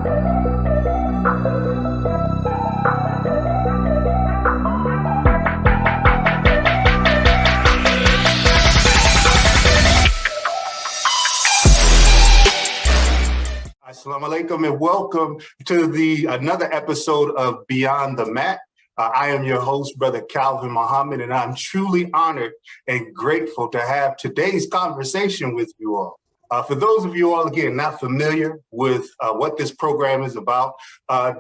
Assalamu alaikum and welcome to another episode of Beyond the Mat. I am your host, Brother Calvin Muhammad, and I'm truly honored and grateful to have today's conversation with you all. For those of you all, again, not familiar with what this program is about,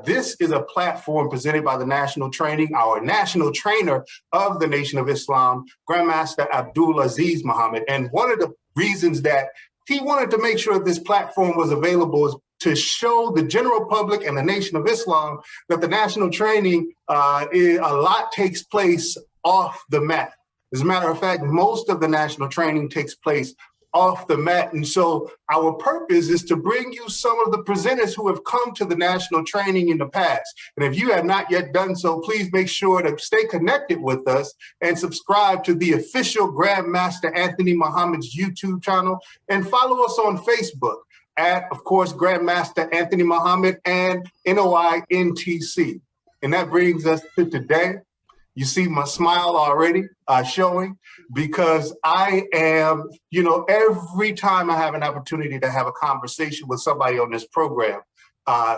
this is a platform presented by the National Training, our national trainer of the Nation of Islam, Grandmaster Abdul Aziz Muhammad. And one of the reasons that he wanted to make sure this platform was available is to show the general public and the Nation of Islam that the national training, a lot takes place off the mat. As a matter of fact, most of the national training takes place off the mat. And so our purpose is to bring you some of the presenters who have come to the national training in the past. And if you have not yet done so, please make sure to stay connected with us and subscribe to the official Grandmaster Anthony Muhammad's YouTube channel and follow us on Facebook at, of course, Grandmaster Anthony Muhammad and NOINTC. And that brings us to today. You see my smile already showing because I am, every time I have an opportunity to have a conversation with somebody on this program,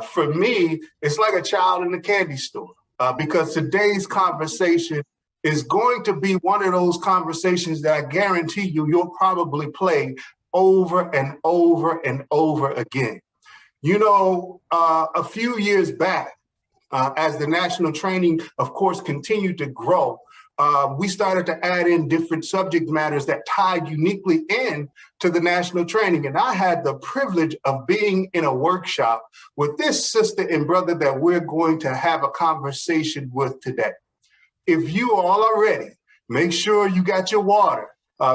for me, it's like a child in the candy store because today's conversation is going to be one of those conversations that I guarantee you'll probably play over and over and over again. A few years back, as the national training, of course, continued to grow, we started to add in different subject matters that tied uniquely in to the national training. And I had the privilege of being in a workshop with this sister and brother that we're going to have a conversation with today. If you all are ready, make sure you got your water.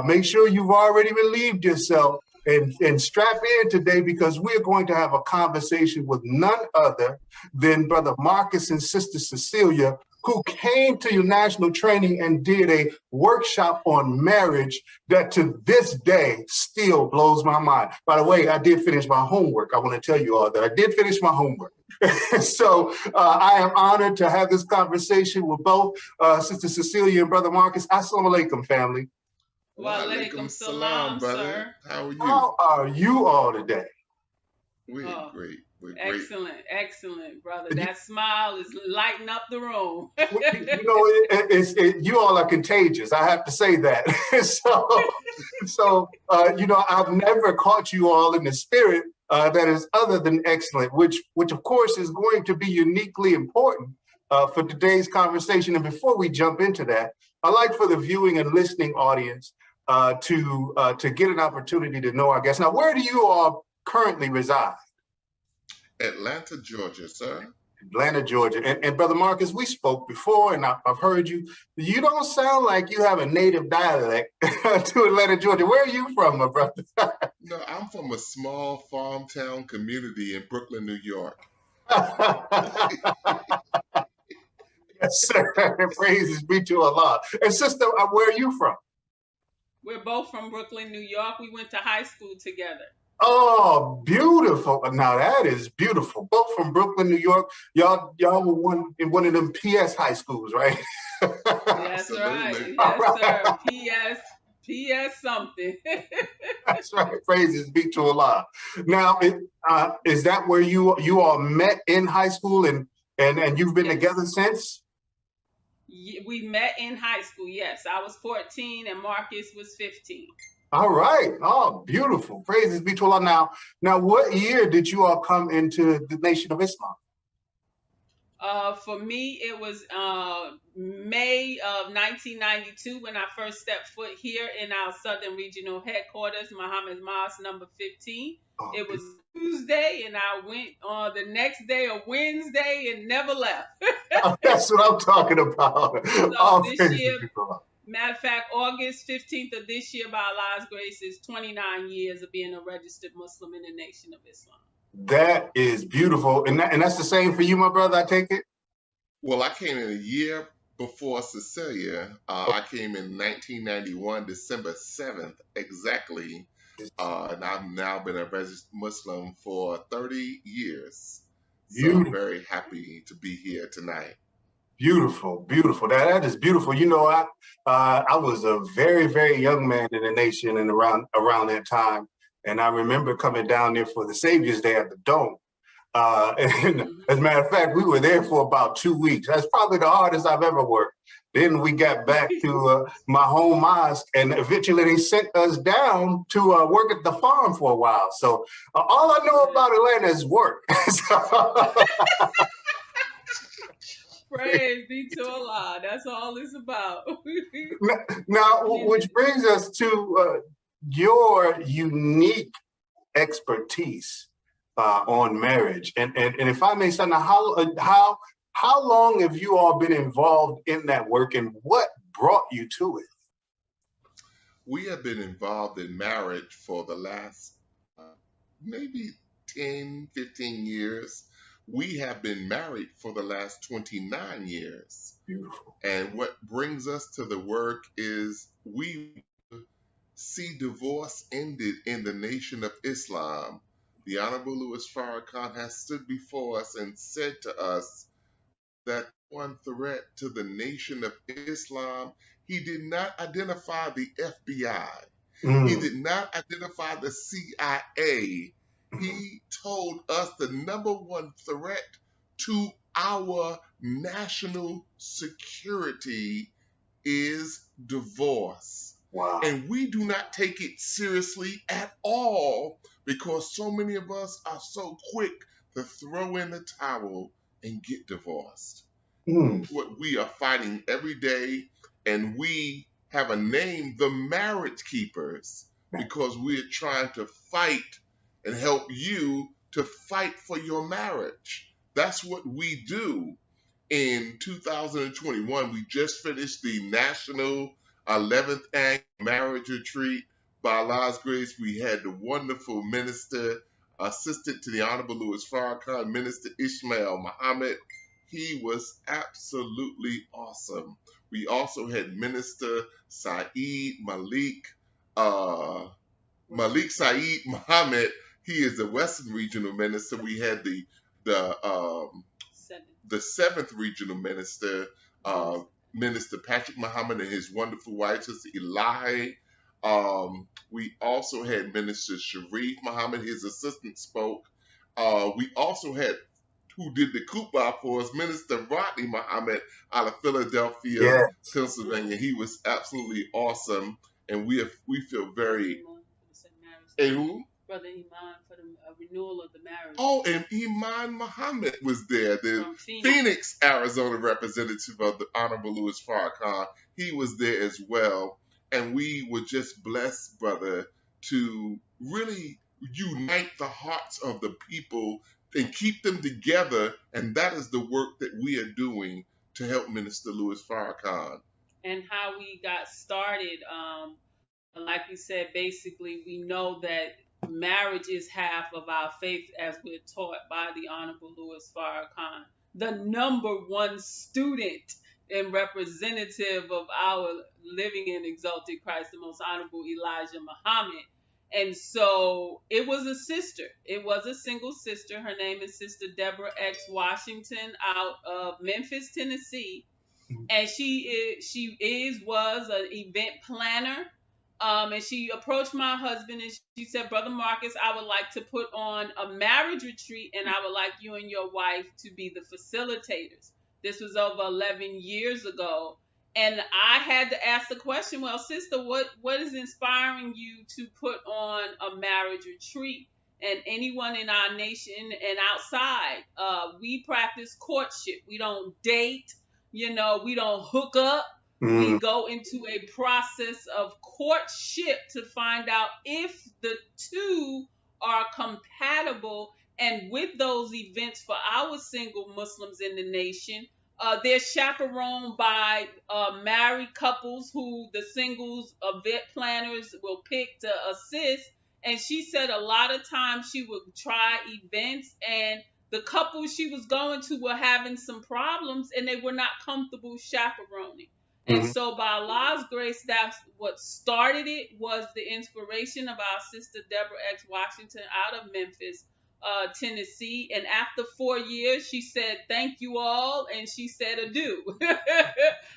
Make sure you've already relieved yourself and strap in today because we're going to have a conversation with none other than Brother Marcus and Sister Cecelia, who came to your national training and did a workshop on marriage that to this day still blows my mind. By the way, I did finish my homework. I want to tell you all that I did finish my homework. So I am honored to have this conversation with both Sister Cecelia and Brother Marcus. Assalamu alaikum, family. Wa alaikum salam, brother. Sir. How are you? How are you all today? We're great. We're excellent, great. Excellent, brother. That smile is lighting up the room. You all are contagious. I have to say that. so I've never caught you all in the spirit that is other than excellent, which of course is going to be uniquely important for today's conversation. And before we jump into that, I'd like for the viewing and listening audience to get an opportunity to know our guests. Now, where do you all currently reside? Atlanta, Georgia, sir. Atlanta, Georgia. And Brother Marcus, we spoke before, and I've heard you. You don't sound like you have a native dialect to Atlanta, Georgia. Where are you from, my brother? No, I'm from a small farm town community in Brooklyn, New York. Yes, sir. Praises be to Allah. And sister, where are you from? We're both from Brooklyn, New York. We went to high school together. Oh, beautiful. Now that is beautiful. Both from Brooklyn, New York. Y'all were in one of them PS high schools, right? That's right. Yes, sir. PS something. That's right. Praises be to Allah. Now, is that where you all met in high school and you've been together since? We met in high school, yes. I was 14 and Marcus was 15. All right. Oh, beautiful. Praises be to Allah. Now, what year did you all come into the Nation of Islam? For me, it was May of 1992 when I first stepped foot here in our Southern Regional Headquarters, Muhammad Mosque number 15. Oh, it was Tuesday, and I went on the next day, a Wednesday, and never left. That's what I'm talking about. So this year, matter of fact, August 15th of this year, by Allah's grace, is 29 years of being a registered Muslim in the Nation of Islam. That is beautiful. And that's the same for you, my brother, I take it? Well, I came in a year before Cecelia. I came in 1991, December 7th, exactly. And I've now been a registered Muslim for 30 years. So I'm Beautiful. very happy to be here tonight. Beautiful, beautiful. That is beautiful. You know, I was a very, very young man in the nation and around that time, and I remember coming down there for the Savior's Day at the Dome. And as a matter of fact, we were there for about 2 weeks. That's probably the hardest I've ever worked. Then we got back to my home mosque, and eventually they sent us down to work at the farm for a while. So all I know about Atlanta is work. Praise be to Allah. That's all it's about. Now, which brings us to your unique expertise on marriage, and if I may say, now, how long have you all been involved in that work, and what brought you to it? We have been involved in marriage for the last maybe 10, 15 years. We have been married for the last 29 years. Beautiful. And what brings us to the work is we see divorce ended in the Nation of Islam. The Honorable Louis Farrakhan has stood before us and said to us that one threat to the Nation of Islam, he did not identify the FBI. He did not identify the CIA. He told us the number one threat to our national security is divorce. Wow. And we do not take it seriously at all because so many of us are so quick to throw in the towel and get divorced. What we are fighting every day, and we have a name, the Marriage Keepers, because we're trying to fight and help you to fight for your marriage. That's what we do. In 2021, we just finished the National 11th Annual Marriage Retreat. By Allah's grace, we had the wonderful minister, assistant to the Honorable Louis Farrakhan, Minister Ishmael Muhammad. He was absolutely awesome. We also had Minister Malik Saeed Muhammad. He is the Western Regional Minister. We had the seventh regional minister, Minister Patrick Muhammad, and his wonderful wife, Sister Elahi. We also had Minister Sharif Muhammad, his assistant spoke. We also had, who did the kuppah for us, Minister Rodney Muhammad out of Philadelphia, Pennsylvania. He was absolutely awesome, and we feel very. And who? Brother Iman for the renewal of the marriage. Oh, and Iman Muhammad was there, the Phoenix, Arizona representative of the Honorable Louis Farrakhan. He was there as well. And we were just blessed, brother, to really unite the hearts of the people and keep them together. And that is the work that we are doing to help Minister Louis Farrakhan. And how we got started, like we said, basically, we know that marriage is half of our faith as we're taught by the Honorable Louis Farrakhan, the number one student and representative of our living and exalted Christ, the most honorable Elijah Muhammad. And so it was a sister. It was a single sister. Her name is Sister Deborah X. Washington out of Memphis, Tennessee. And she was an event planner. And she approached my husband and she said, Brother Marcus, I would like to put on a marriage retreat and I would like you and your wife to be the facilitators. This was over 11 years ago. And I had to ask the question, well, sister, what is inspiring you to put on a marriage retreat? And anyone in our nation and outside, we practice courtship. We don't date, we don't hook up. We go into a process of courtship to find out if the two are compatible. And with those events for our single Muslims in the nation, they're chaperoned by married couples who the singles event planners will pick to assist. And she said a lot of times she would try events and the couples she was going to were having some problems and they were not comfortable chaperoning. And so by Allah's grace, that's what started it, was the inspiration of our sister Deborah X. Washington out of Memphis, Tennessee. And after 4 years, she said, "Thank you all," and she said adieu.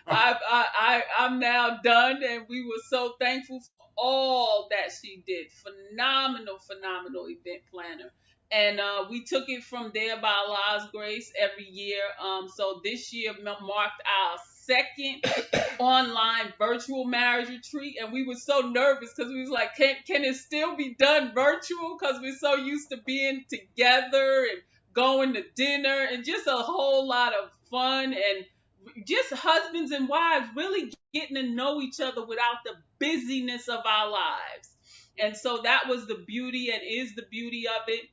I'm now done, and we were so thankful for all that she did. Phenomenal, phenomenal event planner. And we took it from there by Allah's grace every year. So this year marked our second online virtual marriage retreat, and we were so nervous because we was like, can it still be done virtual? Because we're so used to being together and going to dinner and just a whole lot of fun, and just husbands and wives really getting to know each other without the busyness of our lives. And so that was the beauty and is the beauty of it.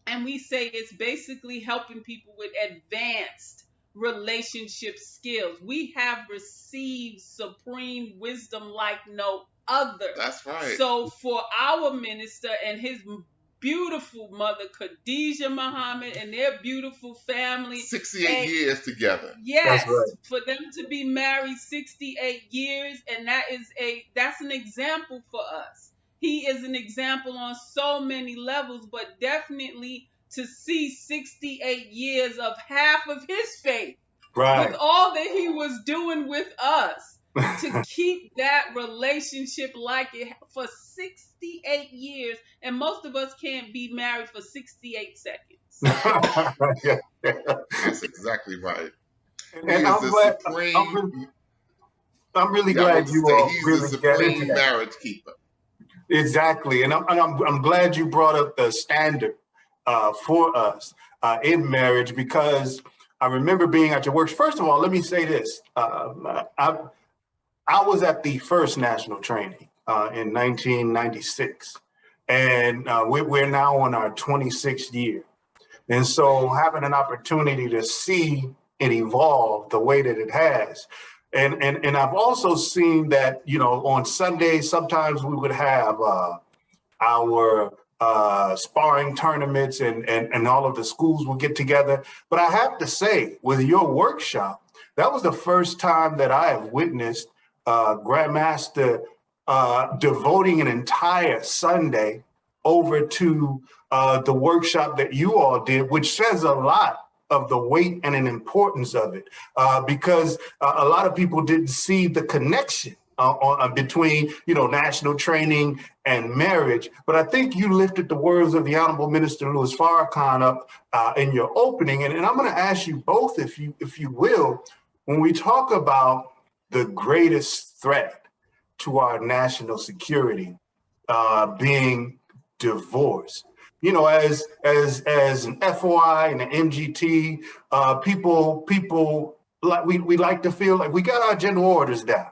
And we say it's basically helping people with advanced relationship skills. We have received supreme wisdom like no other. That's right. So for our minister and his beautiful mother, Khadijah Muhammad, and their beautiful family. 68 years together. Yes, that's right. For them to be married 68 years, and that's an example for us. He is an example on so many levels, but definitely to see 68 years of half of his faith, Right. with all that he was doing with us, to keep that relationship like it for 68 years. And most of us can't be married for 68 seconds. Yeah. That's exactly right. And I'm glad. I'm really glad you all really get into that. Marriage keeper. Exactly, and I'm glad you brought up the standard for us in marriage, because I remember being at your works. First of all, let me say this: I was at the first national training in 1996, and we're now on our 26th year, and so having an opportunity to see it evolve the way that it has. And I've also seen that, on Sundays, sometimes we would have our sparring tournaments and all of the schools would get together. But I have to say, with your workshop, that was the first time that I have witnessed Grandmaster devoting an entire Sunday over to the workshop that you all did, which says a lot of the weight and an importance of it, because a lot of people didn't see the connection between, national training and marriage. But I think you lifted the words of the Honorable Minister Louis Farrakhan up in your opening, and I'm going to ask you both, if you will, when we talk about the greatest threat to our national security being divorce. As an FOI and an MGT, people like we like to feel like we got our general orders down.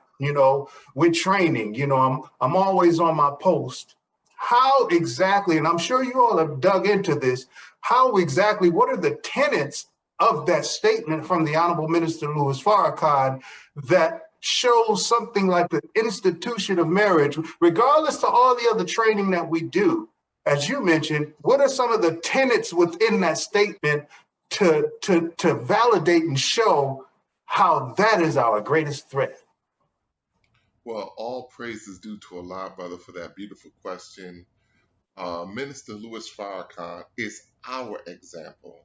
With training. I'm always on my post. How exactly, and I'm sure you all have dug into this. How exactly? What are the tenets of that statement from the Honorable Minister Louis Farrakhan that shows something like the institution of marriage, regardless of all the other training that we do? As you mentioned, what are some of the tenets within that statement to validate and show how that is our greatest threat? Well, all praise is due to Allah, brother, for that beautiful question. Minister Louis Farrakhan is our example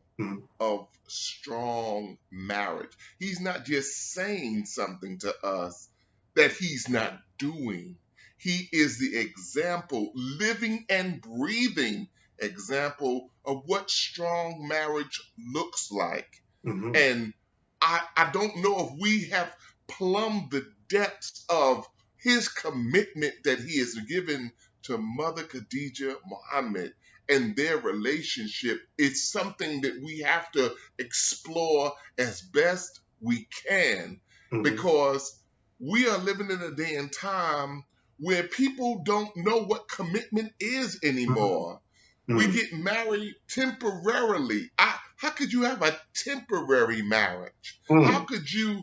of strong marriage. He's not just saying something to us that he's not doing. He is the example, living and breathing example of what strong marriage looks like. Mm-hmm. And I don't know if we have plumbed the depths of his commitment that he has given to Mother Khadijah Muhammad and their relationship. It's something that we have to explore as best we can, because we are living in a day and time where people don't know what commitment is anymore. We get married temporarily. How could you have a temporary marriage? How could you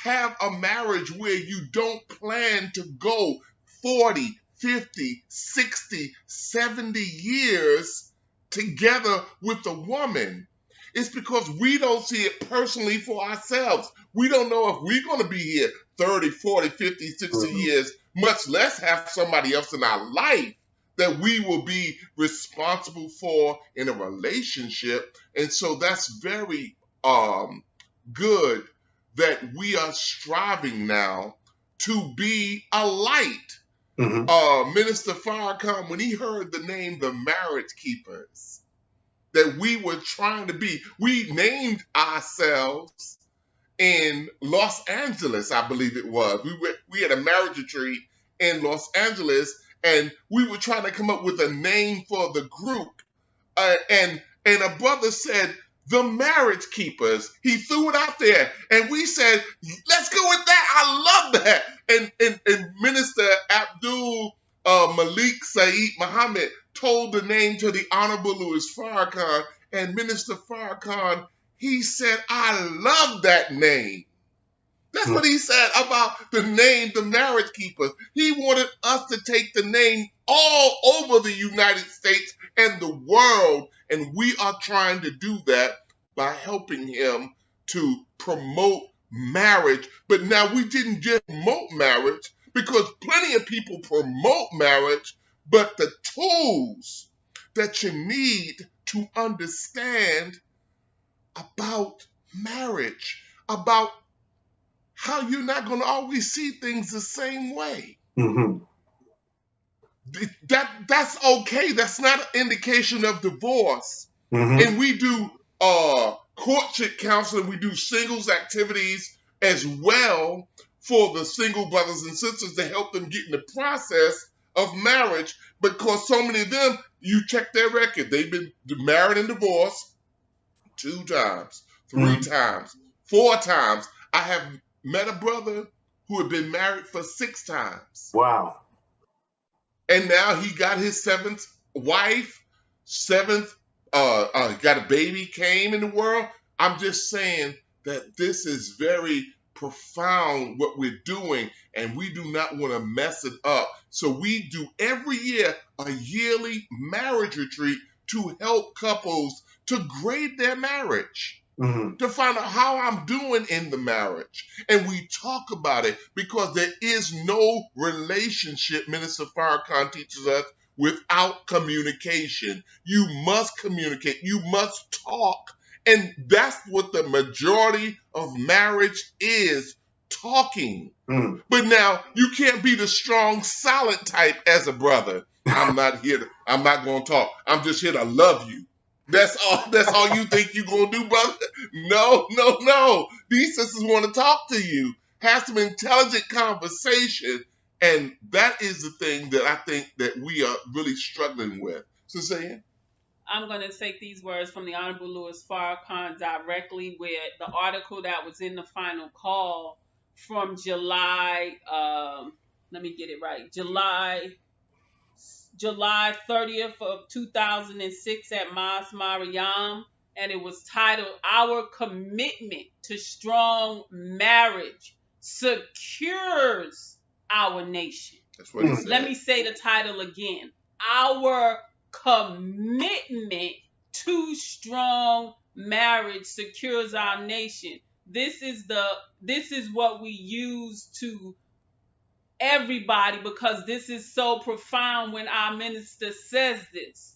have a marriage where you don't plan to go 40, 50, 60, 70 years together with a woman? It's because we don't see it personally for ourselves. We don't know if we're going to be here 30, 40, 50, 60 years, much less have somebody else in our life that we will be responsible for in a relationship. And so that's very good that we are striving now to be a light. Minister Farrakhan, when he heard the name the Marriage Keepers, that we were trying to be, we named ourselves in Los Angeles, I believe it was. We had a marriage retreat in Los Angeles, and we were trying to come up with a name for the group. And a brother said, the Marriage Keepers. He threw it out there, and we said, let's go with that. I love that. And Minister Abdul Malik Saeed Muhammad told the name to the Honorable Louis Farrakhan, and Minister Farrakhan, he said, I love that name. That's what he said about the name, the Marriage Keepers. He wanted us to take the name all over the United States and the world, and we are trying to do that by helping him to promote marriage. But now we didn't just promote marriage, because plenty of people promote marriage, but the tools that you need to understand about marriage, about how you're not going to always see things the same way. That's okay. That's not an indication of divorce. And we do courtship counseling. We do singles activities as well for the single brothers and sisters to help them get in the process of marriage, because so many of them, you check their record, they've been married and divorced 2 times, 3 times, 4 times. I have met a brother who had been married for 6 times. Wow. And now he got his 7th wife, 7th, got a baby, came in the world. I'm just saying that this is very profound what we're doing, and we do not want to mess it up. So we do every year a yearly marriage retreat to help couples to grade their marriage. To find out how I'm doing in the marriage. And we talk about it, because there is no relationship, Minister Farrakhan teaches us, without communication. You must communicate. You must talk. And that's what the majority of marriage is, talking. But now you can't be the strong, silent type as a brother. I'm not going to talk. I'm just here to love you. That's all you think you're going to do, brother? No. These sisters want to talk to you. Have some intelligent conversation. And that is the thing that I think that we are really struggling with. Cecelia? I'm going to take these words from the Honorable Louis Farrakhan directly with the article that was in the final call from July, let me get it right, July 30th of 2006 at Mas Mariam, and it was titled, Our Commitment to Strong Marriage Secures Our Nation. That's what he said. Let me say the title again. Our commitment to strong marriage secures our nation. This is what we use to everybody, because this is so profound when our minister says this.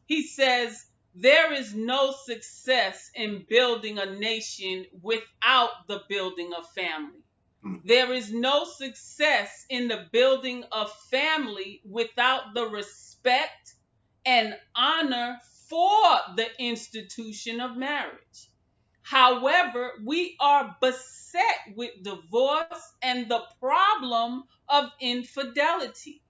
He says, there is no success in building a nation without the building of family. There is no success in the building of family without the respect and honor for the institution of marriage. However, we are beset with divorce and the problem of infidelity.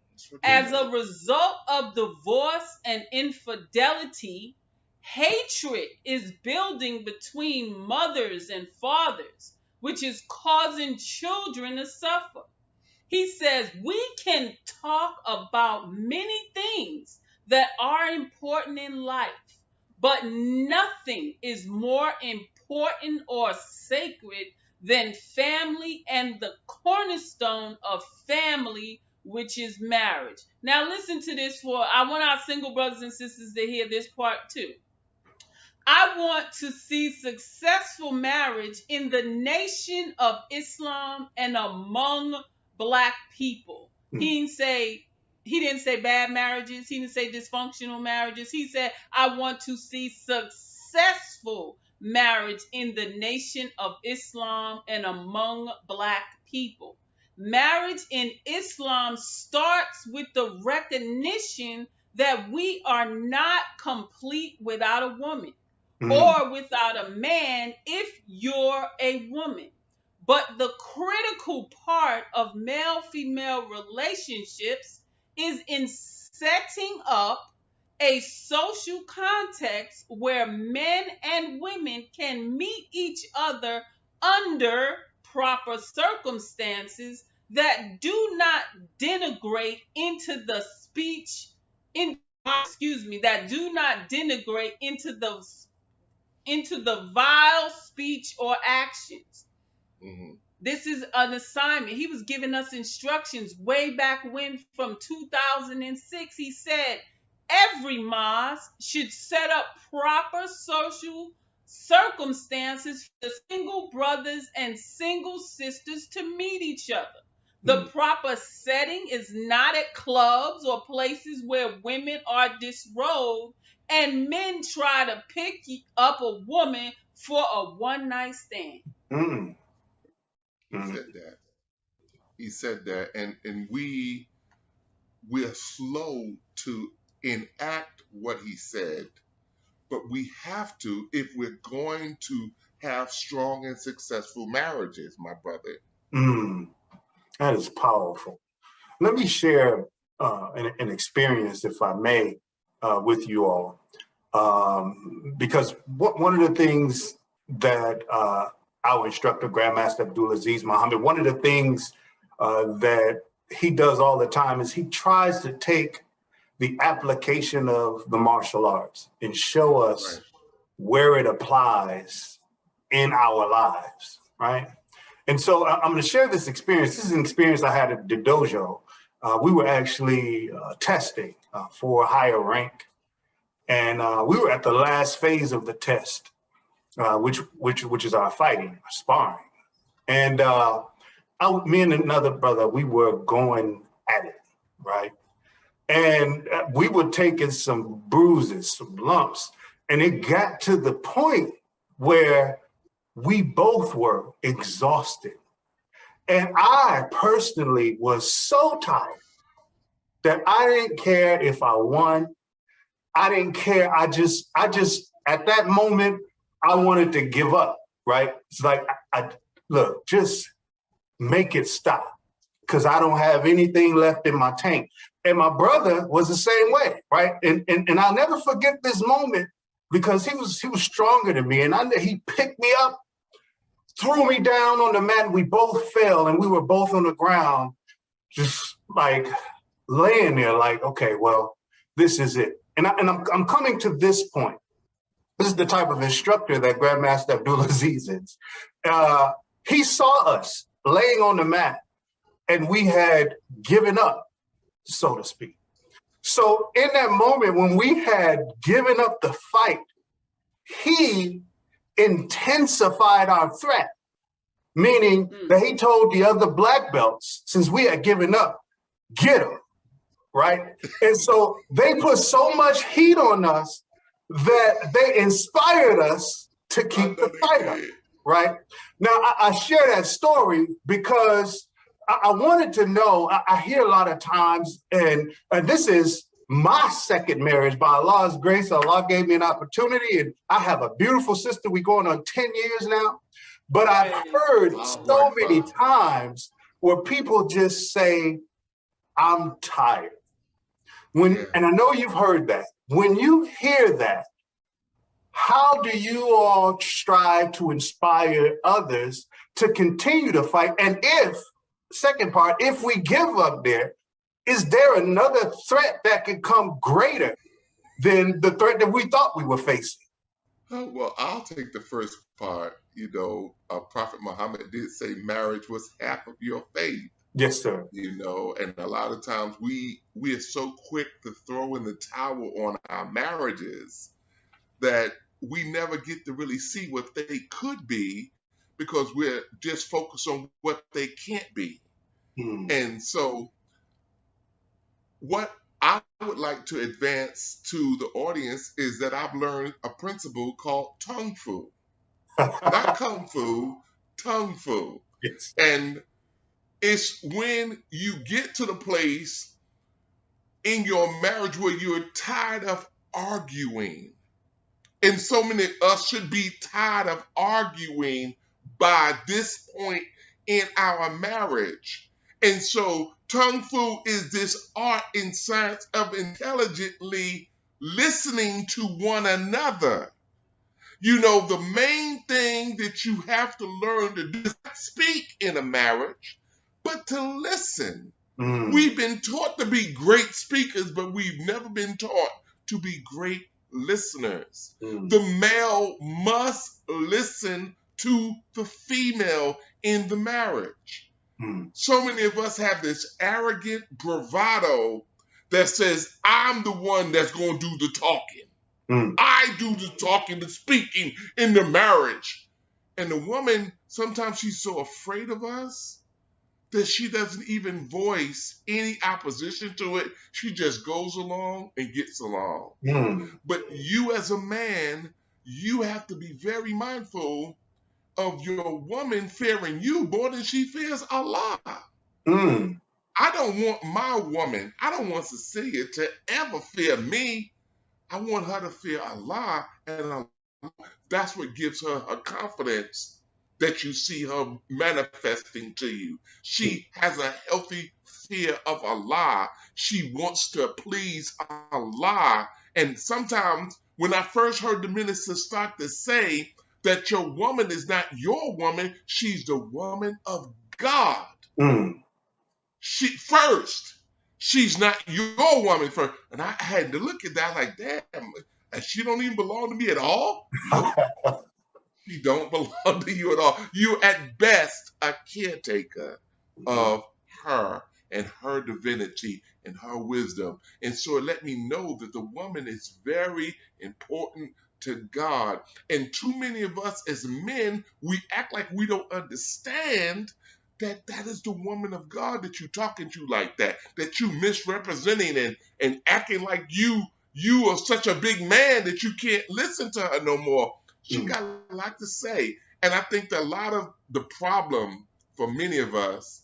As a result of divorce and infidelity, hatred is building between mothers and fathers, which is causing children to suffer. He says we can talk about many things that are important in life, but nothing is more important or sacred than family and the cornerstone of family, which is marriage. Now listen to this, I want our single brothers and sisters to hear this part too. I want to see successful marriage in the nation of Islam and among Black people. He he didn't say bad marriages. He didn't say dysfunctional marriages. He said, I want to see successful marriage in the nation of Islam and among black people. Marriage in Islam starts with the recognition that we are not complete without a woman or without a man if you're a woman. But the critical part of male female relationships is in setting up a social context where men and women can meet each other under proper circumstances that do not denigrate into the speech that do not denigrate into the vile speech or actions. Mm-hmm. This is an assignment. He was giving us instructions way back when, from 2006. He said every mosque should set up proper social circumstances for the single brothers and single sisters to meet each other. The proper setting is not at clubs or places where women are disrobed and men try to pick up a woman for a one night stand. He said that. He said that, and we're slow to enact what he said, but we have to if we're going to have strong and successful marriages, my brother. That is powerful. Let me share an experience, if I may, with you all, because one of the things that our instructor, Grandmaster Abdulaziz Muhammad, one of the things that he does all the time is he tries to take the application of the martial arts and show us where it applies in our lives, right? And so I'm going to share this experience. This is an experience I had at the dojo. We were actually testing for a higher rank, and we were at the last phase of the test, which is our fighting, our sparring. And me and another brother, we were going at it, right? And we were taking some bruises, some lumps, and it got to the point where we both were exhausted. And I personally was so tired that I didn't care if I won. I didn't care. I just at that moment, I wanted to give up, right? It's like, look, just make it stop, because I don't have anything left in my tank. And my brother was the same way, right? And I'll never forget this moment, because he was stronger than me, and he picked me up, threw me down on the mat, and we both fell, and we were both on the ground, just like laying there, like, okay, well, this is it. And I'm coming to this point. This is the type of instructor that Grandmaster Abdulaziz is. He saw us laying on the mat, and we had given up, so to speak. So in that moment, when we had given up the fight, he intensified our threat, meaning that he told the other black belts, since we had given up, get him, right? And so they put so much heat on us that they inspired us to keep the fight up, right? Now, I share that story because I wanted to know, I hear a lot of times, and this is my second marriage by Allah's grace. Allah gave me an opportunity, and I have a beautiful sister. We're going on 10 years now. But I've heard so many times where people just say, I'm tired. And I know you've heard that. When you hear that, how do you all strive to inspire others to continue to fight? And second part, if we give up there, is there another threat that could come greater than the threat that we thought we were facing? Well, I'll take the first part. Prophet Muhammad did say marriage was half of your faith. Yes, sir. And a lot of times we are so quick to throw in the towel on our marriages that we never get to really see what they could be, because we're just focused on what they can't be. And so what I would like to advance to the audience is that I've learned a principle called tongue fu. Not kung fu, tongue fu. Yes. And it's when you get to the place in your marriage where you're tired of arguing. And so many of us should be tired of arguing by this point in our marriage. And so Tung Fu is this art and science of intelligently listening to one another. You know, the main thing that you have to learn to do is not speak in a marriage, but to listen. We've been taught to be great speakers, but we've never been taught to be great listeners. The male must listen to the female in the marriage. So many of us have this arrogant bravado that says, I'm the one that's going to do the talking. I do the talking, the speaking in the marriage. And the woman, sometimes she's so afraid of us that she doesn't even voice any opposition to it. She just goes along and gets along. But you as a man, you have to be very mindful of your woman fearing you more than she fears Allah. I don't want my woman, I don't want Cecelia to ever fear me. I want her to fear Allah, and that's what gives her a confidence that you see her manifesting to you. She has a healthy fear of Allah. She wants to please Allah. And sometimes when I first heard the minister start to say that your woman is not your woman, she's the woman of God. She's not your woman first. And I had to look at that like, damn, and she don't even belong to me at all? She don't belong to you at all. You're at best a caretaker of her and her divinity and her wisdom. And so it let me know that the woman is very important to God. And too many of us as men, we act like we don't understand that that is the woman of God that you're talking to like that you misrepresenting and acting like you are such a big man that you can't listen to her no more. She got a lot to say. And I think that a lot of the problem for many of us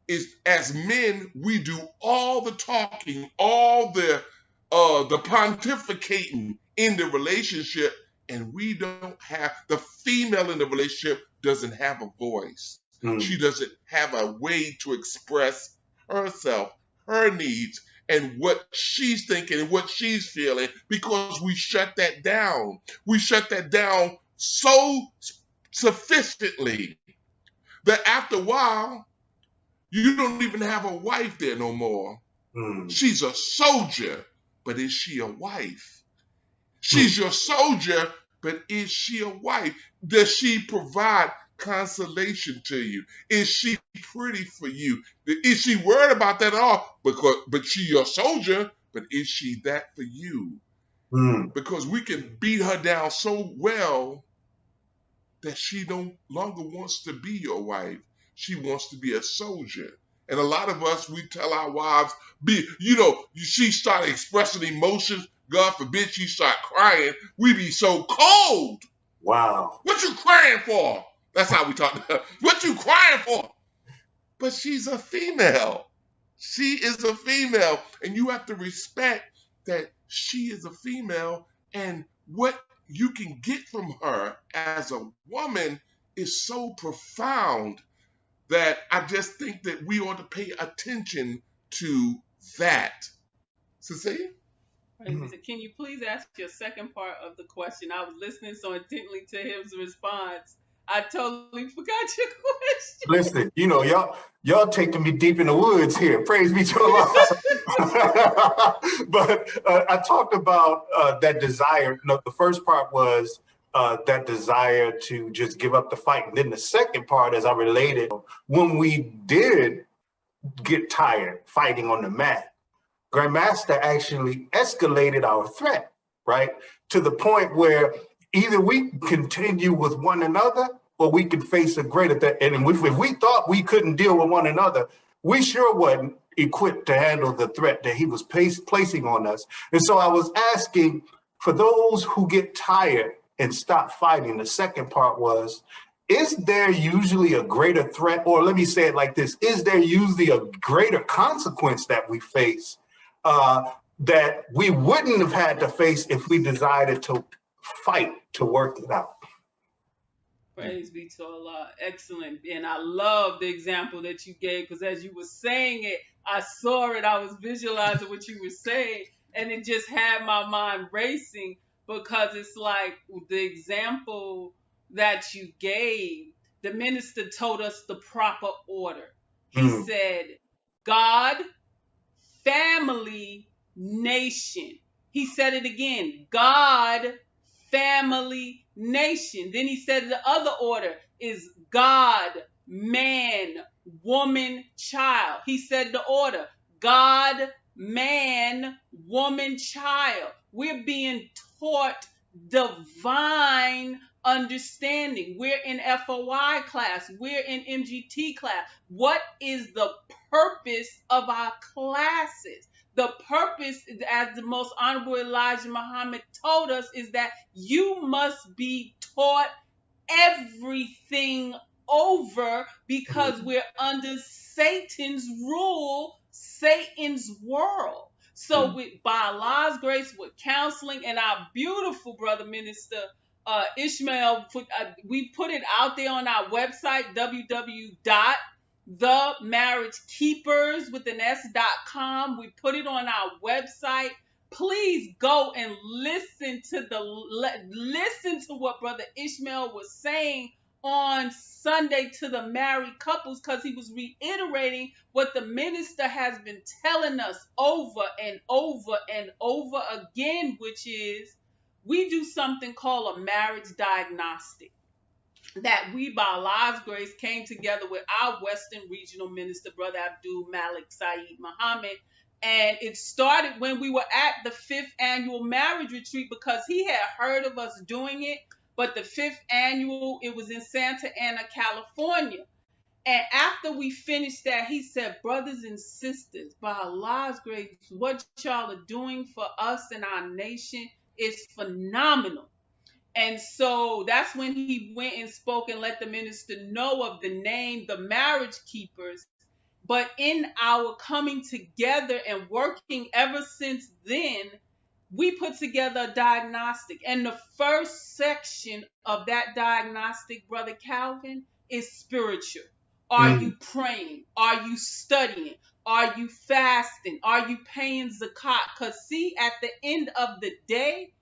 is as men, we do all the talking, all the pontificating in the relationship, and we don't have, the female in the relationship doesn't have a voice. She doesn't have a way to express herself, her needs, and what she's thinking and what she's feeling, because we shut that down. We shut that down so sufficiently that after a while, you don't even have a wife there no more. She's a soldier, but is she a wife? She's your soldier, but is she a wife? Does she provide consolation to you? Is she pretty for you? Is she worried about that at all? But she your soldier, but is she that for you? Because we can beat her down so well that she no longer wants to be your wife. She wants to be a soldier. And a lot of us, we tell our wives, she start expressing emotions. God forbid she start crying. We be so cold. Wow. What you crying for? That's how we talk to her. What you crying for? But she's a female. She is a female. And you have to respect that she is a female. And what you can get from her as a woman is so profound that I just think that we ought to pay attention to that. Cecelia? Can you please ask your second part of the question? I was listening so intently to his response. I totally forgot your question. Listen, y'all taking me deep in the woods here. Praise be to Allah. But I talked about that desire. The first part was that desire to just give up the fight. And then the second part, as I related, when we did get tired fighting on the mat, Grandmaster actually escalated our threat, right? To the point where either we continue with one another or we could face a greater threat. And if we thought we couldn't deal with one another, we sure wasn't equipped to handle the threat that he was placing on us. And so I was asking, for those who get tired and stop fighting, the second part was, is there usually a greater threat? Or let me say it like this, is there usually a greater consequence that we face that we wouldn't have had to face if we decided to fight to work it out? Praise be to Allah. Excellent. And I love the example that you gave, because as you were saying it, I saw it. I was visualizing what you were saying, and it just had my mind racing, because it's like the example that you gave. The minister told us the proper order. He said, God, family, nation. He said it again. God, family, nation. Then he said the other order is God, man, woman, child. He said the order, God, man, woman, child. We're being taught divine understanding. We're in FOI class. We're in MGT class. What is the purpose of our classes? The purpose, as the most honorable Elijah Muhammad told us, is that you must be taught everything over, because we're under Satan's rule, Satan's world. So by Allah's grace, with counseling and our beautiful brother minister Ishmael, we put it out there on our website, www.themarriagekeepers.com. We put it on our website. Please go and listen to what Brother Ishmael was saying on Sunday to the married couples, because he was reiterating what the minister has been telling us over and over and over again, which is we do something called a marriage diagnostic, that we, by Allah's grace, came together with our Western Regional Minister, Brother Abdul Malik Saeed Muhammad. And it started when we were at the 5th annual marriage retreat, because he had heard of us doing it. But the 5th annual, it was in Santa Ana, California. And after we finished that, he said, brothers and sisters, by Allah's grace, what y'all are doing for us and our nation is phenomenal. And so that's when he went and spoke and let the minister know of the name, the Marriage Keepers. But in our coming together and working ever since then, we put together a diagnostic. And the first section of that diagnostic, Brother Calvin, is spiritual. Are you praying? Are you studying? Are you fasting? Are you paying zakat? Because see, at the end of the day,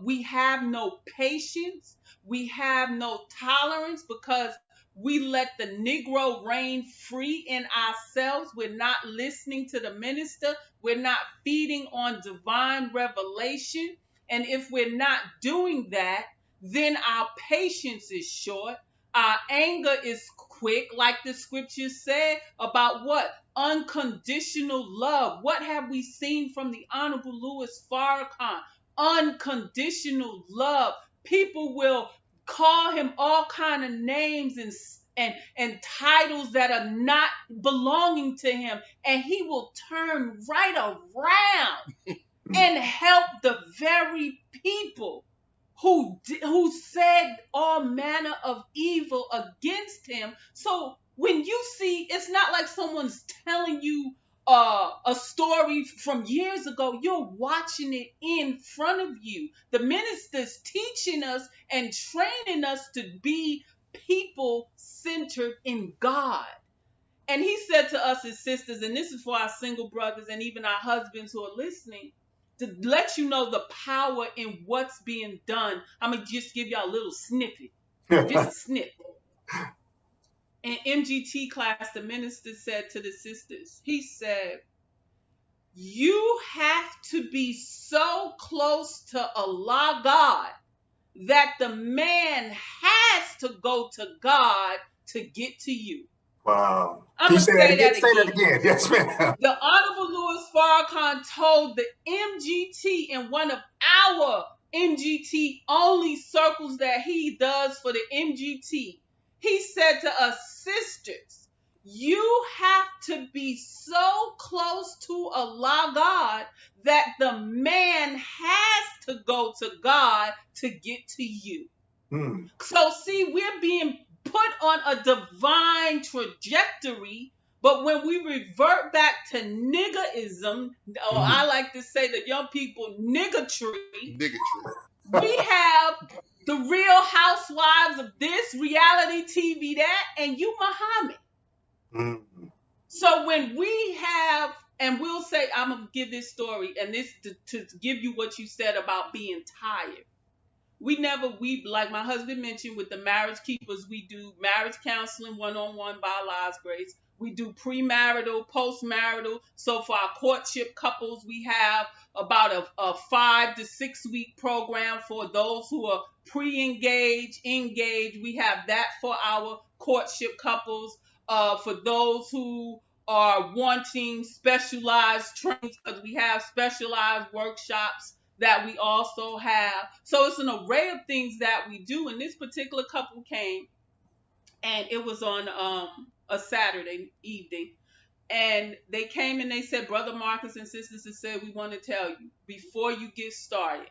we have no patience, we have no tolerance, because we let the Negro reign free in ourselves. We're not listening to the minister. We're not feeding on divine revelation. And if we're not doing that, then our patience is short. Our anger is quick, like the scriptures said about what? Unconditional love. What have we seen from the Honorable Louis Farrakhan? Unconditional love. People will call him all kind of names and titles that are not belonging to him, and he will turn right around and help the very people who said all manner of evil against him. So when you see, it's not like someone's telling you a story from years ago. You're watching it in front of you. The minister's teaching us and training us to be people centered in God. And he said to us as sisters, and this is for our single brothers and even our husbands who are listening, to let you know the power in what's being done. I'm going to just give y'all a little snippet. Just a snippet. In MGT class, the minister said to the sisters, he said, you have to be so close to Allah God that the man has to go to God to get to you. Wow. I'm going to say that again. Yes, ma'am. The Honorable Louis Farrakhan told the MGT in one of our MGT only circles that he does for the MGT. He said to us, sisters, You have to be so close to Allah God that the man has to go to God to get to you. So see, we're being put on a divine trajectory, but when we revert back to niggerism, or I like to say the young people niggatry, we have the Real Housewives of this, reality TV that, and you Muhammad. So when we have, and we'll say, I'm going to give this story, and this to give you what you said about being tired. We like my husband mentioned with the Marriage Keepers, we do marriage counseling one-on-one by Allah's grace. We do premarital, postmarital. So for our courtship couples, we have about a 5 to 6 week program. For those who are pre-engaged, engaged, we have that for our courtship couples. For those who are wanting specialized trainings, because we have specialized workshops that we also have. So it's an array of things that we do. And this particular couple came, and it was on a Saturday evening. And they came and they said, Brother Marcus and Sister Cecelia, we want to tell you, before you get started,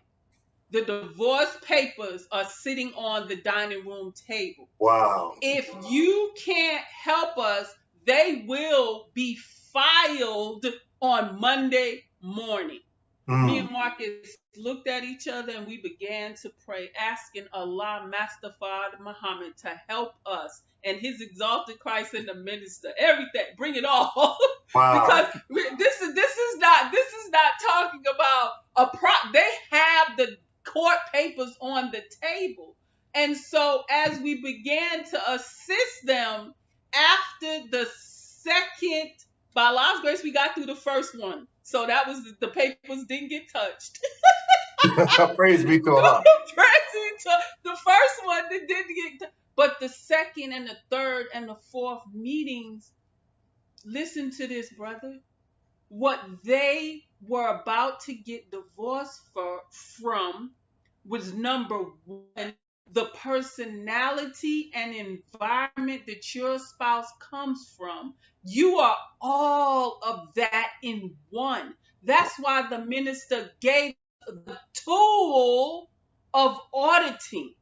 the divorce papers are sitting on the dining room table. Wow. If you can't help us, they will be filed on Monday morning. Me and Marcus looked at each other and we began to pray, asking Allah, Master Father Muhammad, to help us and His exalted Christ and the minister, everything, bring it all. Wow. Because this is not talking about they have the court papers on the table. And so as we began to assist them after the second, by Allah's grace, we got through the first one. So that was the papers didn't get touched. Praise be to Allah. The first one that didn't get touched. But the second and the third and the fourth meetings, listen to this, brother. What they were about to get divorced from was, number one, the personality and environment that your spouse comes from. You are all of that in one. That's why the minister gave the tool of auditing.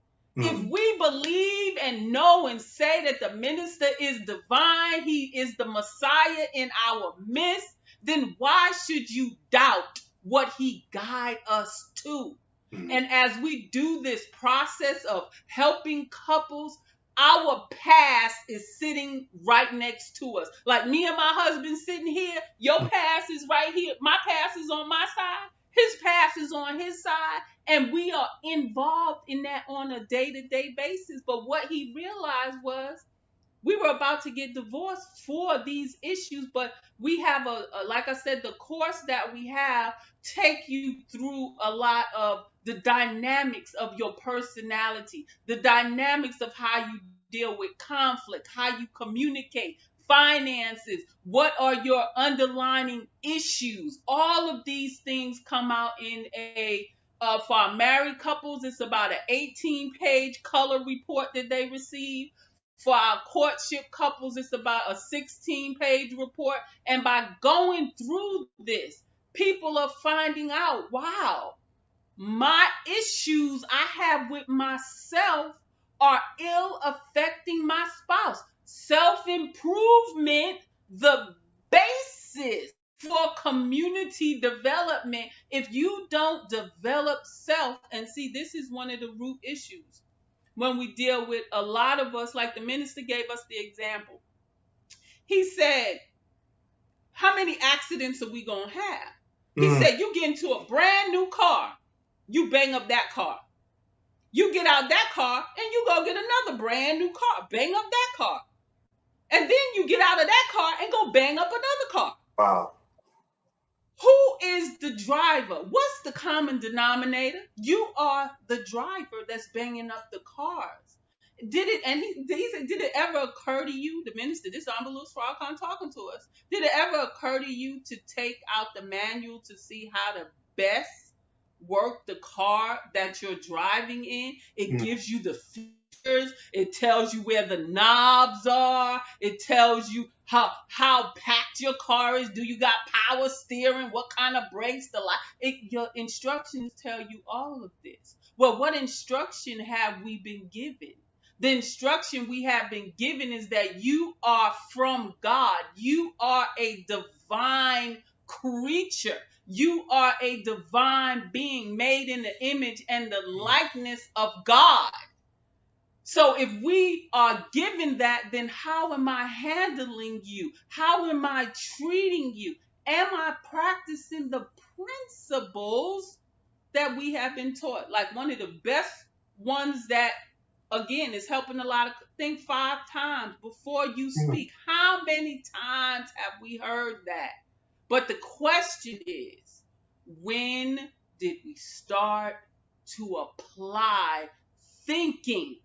If we believe and know and say that the minister is divine, he is the Messiah in our midst, then why should you doubt what he guide us to? And as we do this process of helping couples, our past is sitting right next to us. Like me and my husband sitting here, your past is right here. My past is on my side. His past is on his side. And we are involved in that on a day-to-day basis. But what he realized was we were about to get divorced for these issues, but we have like I said, the course that we have take you through a lot of the dynamics of your personality, the dynamics of how you deal with conflict, how you communicate, finances, what are your underlying issues. All of these things come out in for our married couples, it's about an 18-page color report that they receive. For our courtship couples, it's about a 16-page report. And by going through this, people are finding out, wow, my issues I have with myself are ill affecting my spouse. Self-improvement, the basis for community development. If you don't develop self, and see, this is one of the root issues. When we deal with a lot of us, like the minister gave us the example. He said, how many accidents are we going to have? He said, you get into a brand new car, you bang up that car. You get out that car and you go get another brand new car, bang up that car. And then you get out of that car and go bang up another car. Wow. Who is the driver? What's the common denominator? You are the driver that's banging up the cars. Did it, and he said, did it ever occur to you, the minister, this Ambulance Farrakhan talking to us, did it ever occur to you to take out the manual to see how to best work the car that you're driving in? It gives you the It tells you where the knobs are. It tells you how packed your car is. Do you got power steering? What kind of brakes? Your instructions tell you all of this. Well, what instruction have we been given? The instruction we have been given is that you are from God. You are a divine creature. You are a divine being made in the image and the likeness of God. So if we are given that, then how am I handling you? How am I treating you? Am I practicing the principles that we have been taught? Like one of the best ones that, again, is helping a lot of, think 5 times before you speak. How many times have we heard that? But the question is, when did we start to apply thinking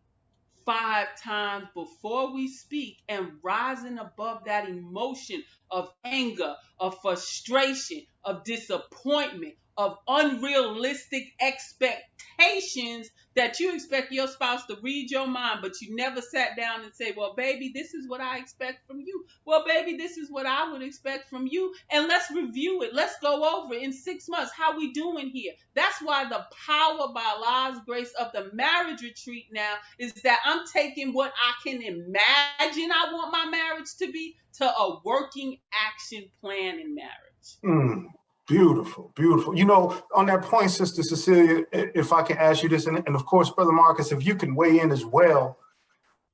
5 times before we speak and rising above that emotion of anger, of frustration, of disappointment, of unrealistic expectations that you expect your spouse to read your mind, but you never sat down and say, well, baby, this is what I expect from you. Well, baby, this is what I would expect from you. And let's review it. Let's go over it in 6 months. How we doing here? That's why the power by Allah's grace of the marriage retreat now is that I'm taking what I can imagine I want my marriage to be to a working action plan in marriage. Beautiful, beautiful. You know, on that point, Sister Cecelia, if I can ask you this, and of course, Brother Marcus, if you can weigh in as well,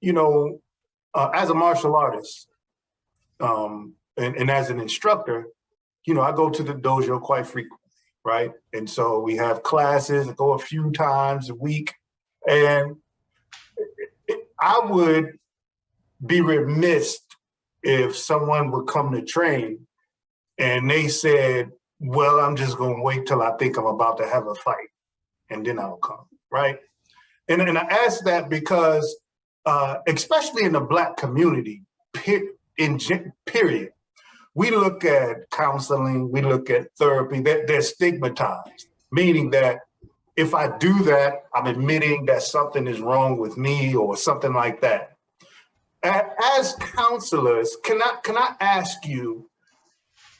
you know, as a martial artist and as an instructor, you know, I go to the dojo quite frequently, right? And so we have classes, I go a few times a week, and I would be remiss if someone would come to train and they said, well, I'm just going to wait till I think I'm about to have a fight, and then I'll come, right? And I ask that because, especially in the Black community, period, we look at counseling, we look at therapy, they're stigmatized, meaning that if I do that, I'm admitting that something is wrong with me or something like that. As counselors, can I ask you,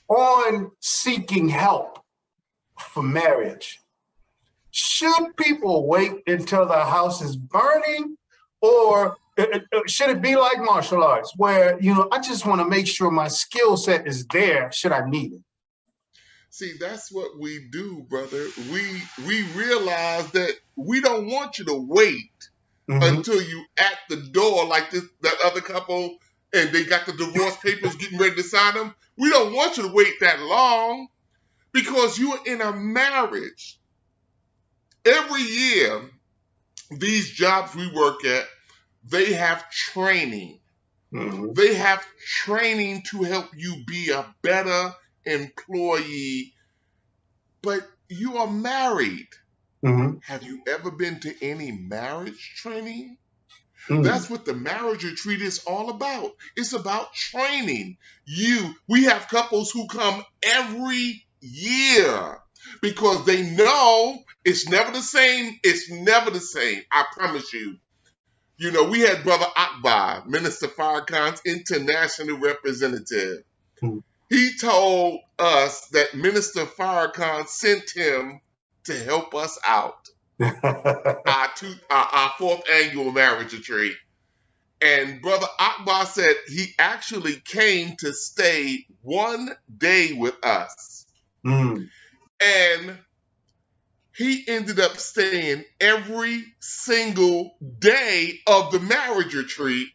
on seeking help for marriage, should people wait until the house is burning, or should it be like martial arts where, you know, I just want to make sure my skill set is there should I need it? See, that's what we do, brother. We realize that we don't want you to wait until you at the door like that other couple and they got the divorce papers getting ready to sign them. We don't want you to wait that long because you're in a marriage. Every year, these jobs we work at, they have training. They have training to help you be a better employee, but you are married. Have you ever been to any marriage training? That's what the marriage retreat is all about. It's about training you. We have couples who come every year because they know it's never the same. It's never the same. I promise you. You know, we had Brother Akbar, Minister Farrakhan's international representative. He told us that Minister Farrakhan sent him to help us out. Our 4th annual marriage retreat. And Brother Akbar said he actually came to stay 1 day with us. And he ended up staying every single day of the marriage retreat.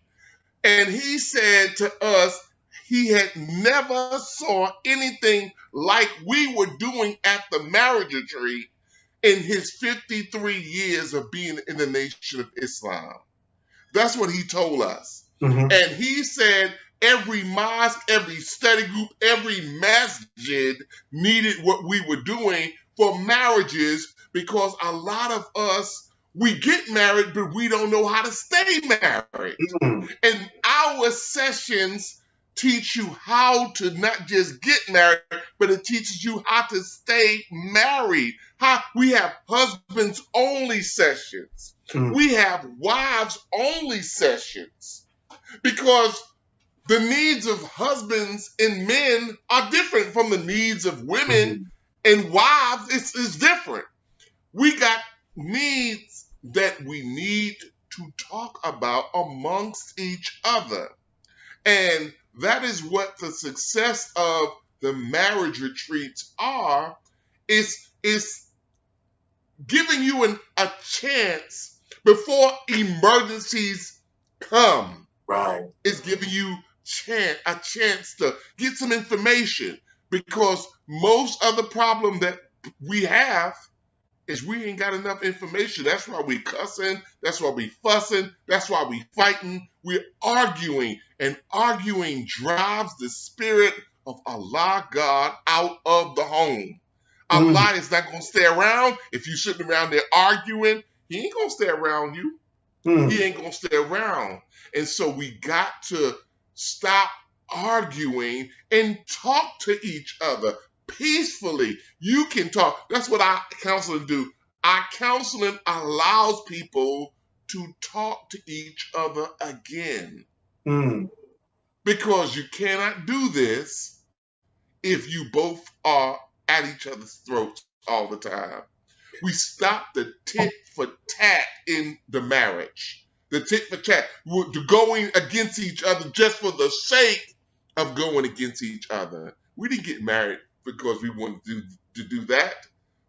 And he said to us, he had never saw anything like we were doing at the marriage retreat in his 53 years of being in the Nation of Islam. That's what he told us. And he said every mosque, every study group, every masjid needed what we were doing for marriages because a lot of us, we get married, but we don't know how to stay married. And our sessions teach you how to not just get married, but it teaches you how to stay married. We have husbands only sessions. We have wives-only sessions because the needs of husbands and men are different from the needs of women and wives. It's different. We got needs that we need to talk about amongst each other. And that is what the success of the marriage retreats are, is giving you a chance before emergencies come. Right. It's giving you a chance to get some information, because most of the problem that we have is we ain't got enough information. That's why we cussing. That's why we fussing. That's why we fighting. We're arguing, and arguing drives the spirit of Allah God out of the home. Allah is not going to stay around. If you're sitting around there arguing, he ain't going to stay around you. He ain't going to stay around. And so we got to stop arguing and talk to each other peacefully. You can talk. That's what our counseling do. Our counseling allows people to talk to each other again. Because you cannot do this if you both are at each other's throats all the time. We stop the tit for tat in the marriage. The tit for tat, going against each other just for the sake of going against each other. We didn't get married because we wanted to do that.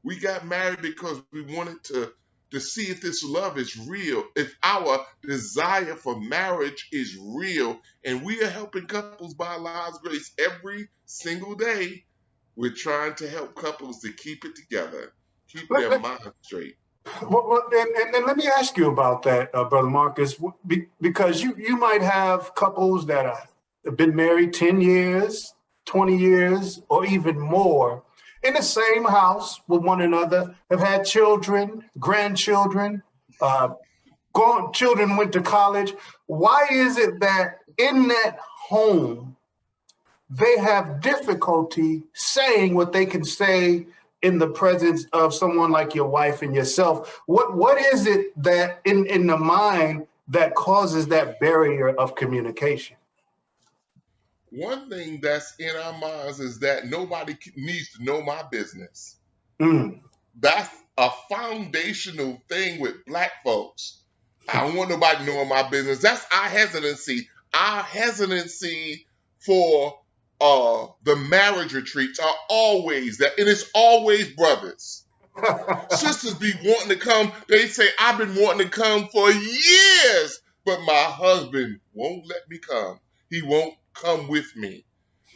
We got married because we wanted to see if this love is real, if our desire for marriage is real. And we are helping couples by Allah's grace every single day. We're trying to help couples to keep it together, keep their minds straight. Well, and let me ask you about that, Brother Marcus, because you might have couples that have been married 10 years, 20 years, or even more, in the same house with one another, have had children, grandchildren, children went to college. Why is it that in that home, they have difficulty saying what they can say in the presence of someone like your wife and yourself? What is it that in the mind that causes that barrier of communication? One thing that's in our minds is that nobody needs to know my business. That's a foundational thing with Black folks. I don't want nobody knowing my business. That's our hesitancy. Our hesitancy for the marriage retreats are always that, and it's always brothers. Sisters be wanting to come. They say, I've been wanting to come for years, but my husband won't let me come. He won't come with me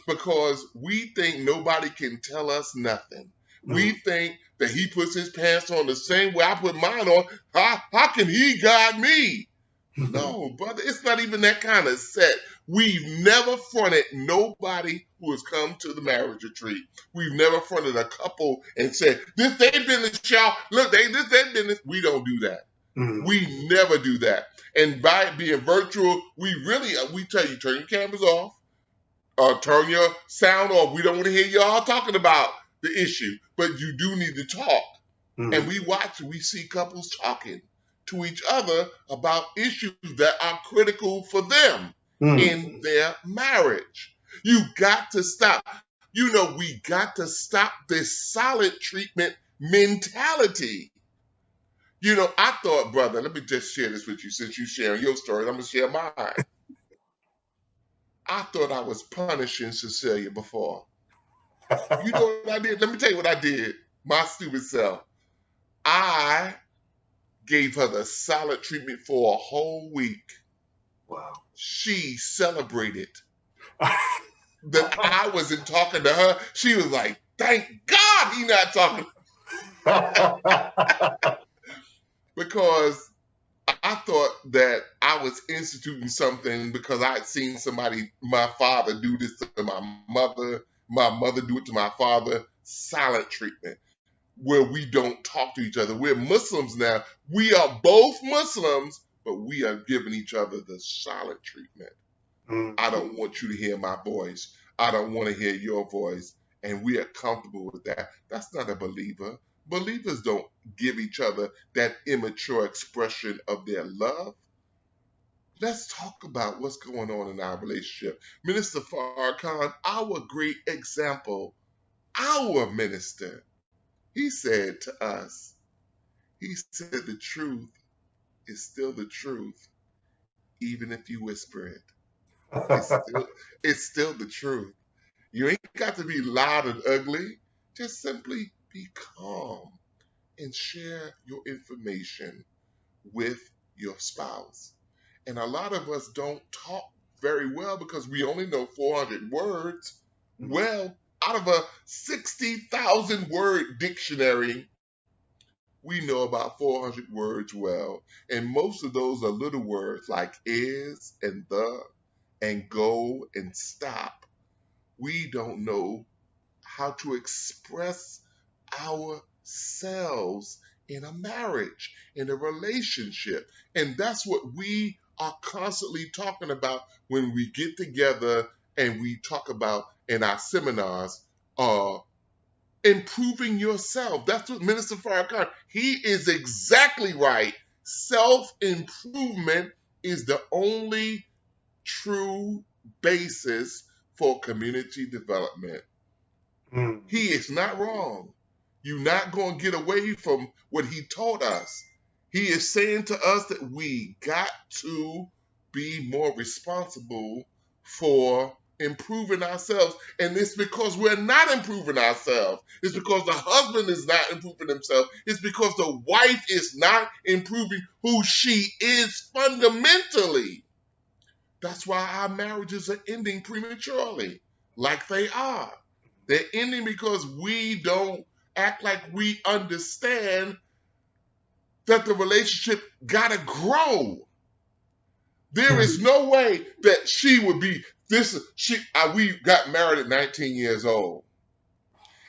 because we think nobody can tell us nothing. We think that he puts his pants on the same way I put mine on. How can he guide me? No, brother, it's not even that kind of set. We've never fronted nobody who has come to the marriage retreat. We've never fronted a couple and said, this they business, y'all. Look, this their business. We don't do that. We never do that. And by it being virtual, we tell you, turn your cameras off, turn your sound off. We don't want to hear y'all talking about the issue, but you do need to talk. And we see couples talking to each other about issues that are critical for them in their marriage. You got to stop. We got to stop this silent treatment mentality. I thought, brother, let me just share this with you since you're sharing your story. I'm going to share mine. I thought I was punishing Cecelia before. You know what I did? Let me tell you what I did. My stupid self. I gave her the silent treatment for a whole week. Wow. She celebrated that I wasn't talking to her. She was like, thank God he's not talking. Because I thought that I was instituting something because I had seen my father do this to my mother do it to my father, silent treatment, where we don't talk to each other. We're Muslims now. We are both Muslims, but we are giving each other the silent treatment. I don't want you to hear my voice. I don't want to hear your voice. And we are comfortable with that. That's not a believer. Believers don't give each other that immature expression of their love. Let's talk about what's going on in our relationship. Minister Farrakhan, our great example, our minister, he said to us, he said the truth is still the truth, even if you whisper it. It's still the truth. You ain't got to be loud and ugly. Just simply be calm and share your information with your spouse. And a lot of us don't talk very well because we only know 400 words. Well, out of a 60,000 word dictionary, we know about 400 words well. And most of those are little words like is and the and go and stop. We don't know how to express ourselves in a marriage, in a relationship. And that's what we are constantly talking about when we get together and we talk about in our seminars, improving yourself. That's what Minister Farrakhan, he is exactly right. Self-improvement is the only true basis for community development. He is not wrong. You're not going to get away from what he taught us. He is saying to us that we got to be more responsible for improving ourselves. And it's because we're not improving ourselves. It's because the husband is not improving himself. It's because the wife is not improving who she is fundamentally. That's why our marriages are ending prematurely, like they are. They're ending because we don't act like we understand that the relationship gotta grow. There is no way that she would be we got married at 19 years old.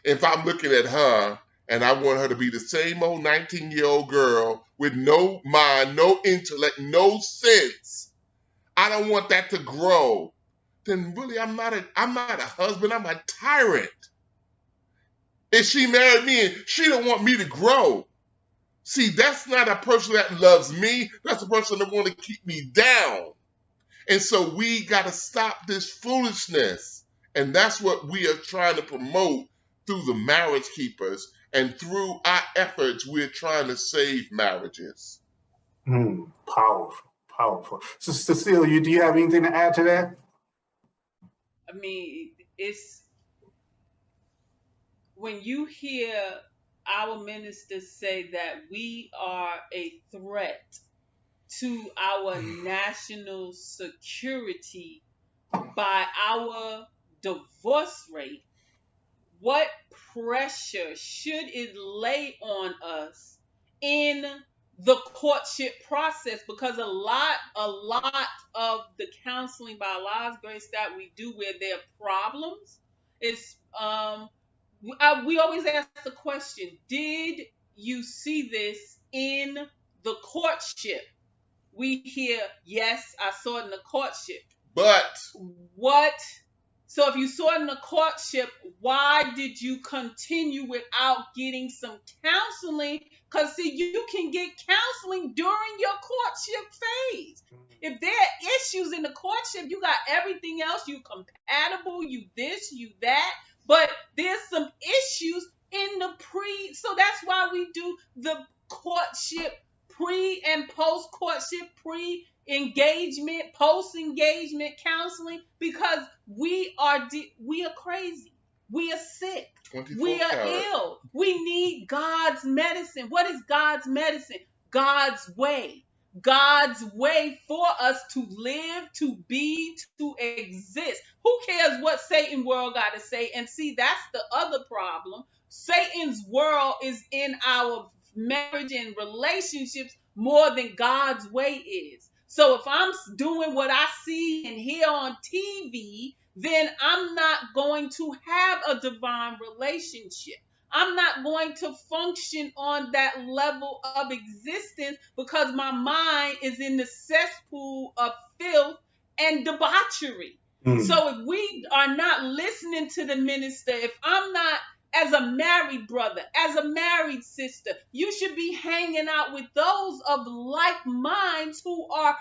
If I'm looking at her and I want her to be the same old 19-year-old girl with no mind, no intellect, no sense, I don't want that to grow. Then really I'm not a husband, I'm a tyrant. If she married me and she don't want me to grow. See, that's not a person that loves me. That's a person that want to keep me down. And so we got to stop this foolishness. And that's what we are trying to promote through the Marriage Keepers. And through our efforts, we're trying to save marriages. Powerful, powerful. So, Cecelia, do you have anything to add to that? I mean, it's when you hear our ministers say that we are a threat to our national security by our divorce rate, what pressure should it lay on us in the courtship process? Because a lot of the counseling by Allah's grace that we do where there are problems is we always ask the question, did you see this in the courtship? We hear, yes, I saw it in the courtship. But what? So if you saw it in the courtship, why did you continue without getting some counseling? Because see, you can get counseling during your courtship phase. If there are issues in the courtship, you got everything else. You compatible, you this, you that. But there's some issues in the pre. So that's why we do the courtship pre and post courtship, pre-engagement, post-engagement counseling, because we are crazy. We are sick. We are ill. We need God's medicine. What is God's medicine? God's way. God's way for us to live, to be, to exist. Who cares what Satan's world got to say? And see, that's the other problem. Satan's world is in our marriage and relationships more than God's way is. So if I'm doing what I see and hear on TV, then I'm not going to have a divine relationship. I'm not going to function on that level of existence because my mind is in the cesspool of filth and debauchery. So if we are not listening to the minister, if I'm not as a married brother, as a married sister. You should be hanging out with those of like minds who are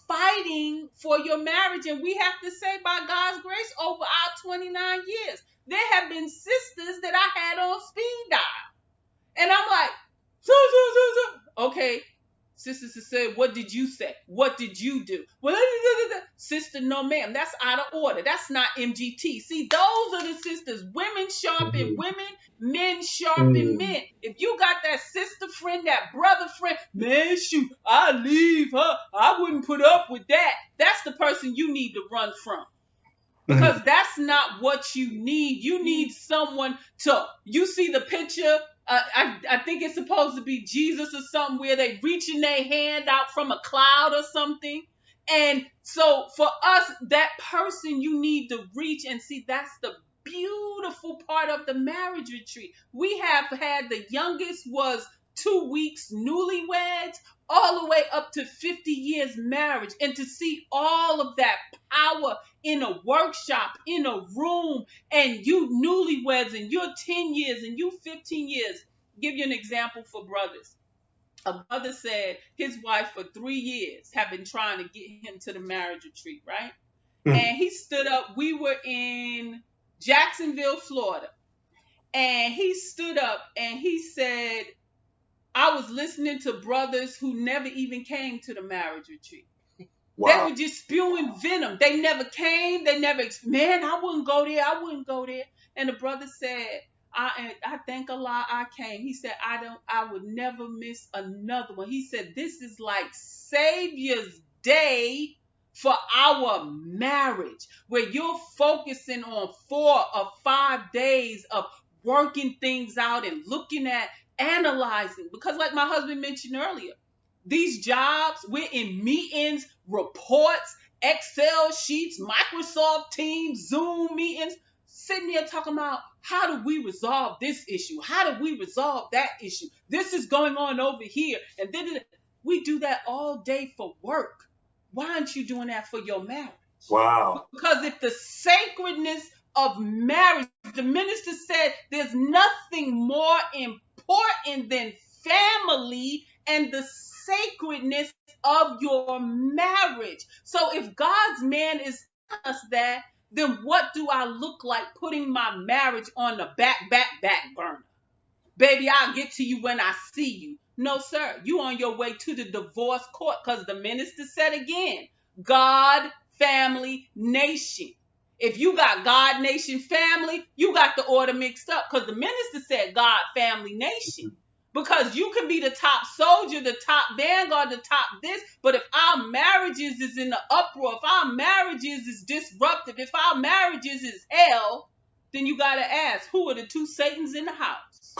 fighting for your marriage. And we have to say, by God's grace, over our 29 years, there have been sisters that I had on speed dial. And I'm like, okay, Sister Cecelia, what did you say? What did you do? Well, sister, no ma'am, that's out of order. That's not MGT. See, those are the sisters. Women sharpen women, men sharpen men. If you got that sister friend, that brother friend, man, shoot, I leave her. I wouldn't put up with that. That's the person you need to run from. Because that's not what you need. You need someone to, you see the picture, I think it's supposed to be Jesus or something where they reaching their hand out from a cloud or something. And so for us, that person you need to reach and see, that's the beautiful part of the marriage retreat. We have had the youngest was 2 weeks newlyweds, all the way up to 50 years marriage. And to see all of that power in a workshop, in a room, and you newlyweds, and you're 10 years, and you 15 years. Give you an example for brothers. A brother said his wife for 3 years have been trying to get him to the marriage retreat, right? And he stood up. We were in Jacksonville, Florida. And he stood up and he said, I was listening to brothers who never even came to the marriage retreat. Wow. They were just spewing venom. They never came. They never, man, I wouldn't go there. I wouldn't go there. And the brother said, I thank Allah I came. He said, I would never miss another one. He said, this is like Savior's Day for our marriage, where you're focusing on 4 or 5 days of working things out and looking at, analyzing. Because like my husband mentioned earlier, these jobs, we're in meetings, reports, Excel sheets, Microsoft Teams, Zoom meetings, sitting there talking about how do we resolve this issue? How do we resolve that issue? This is going on over here. And then we do that all day for work. Why aren't you doing that for your marriage? Wow. Because if the sacredness of marriage, the minister said there's nothing more important than family and the sacredness of your marriage. So if God's man is telling us that, then what do I look like putting my marriage on the back burner? Baby, I'll get to you when I see you. No, sir. You on your way to the divorce court, because the minister said again, God, family, nation. If you got God, nation, family, you got the order mixed up, because the minister said God, family, nation. Because you can be the top soldier, the top vanguard, the top this, but if our marriages is in the uproar, if our marriages is disruptive, if our marriages is hell, then you got to ask, who are the 2 Satans in the house?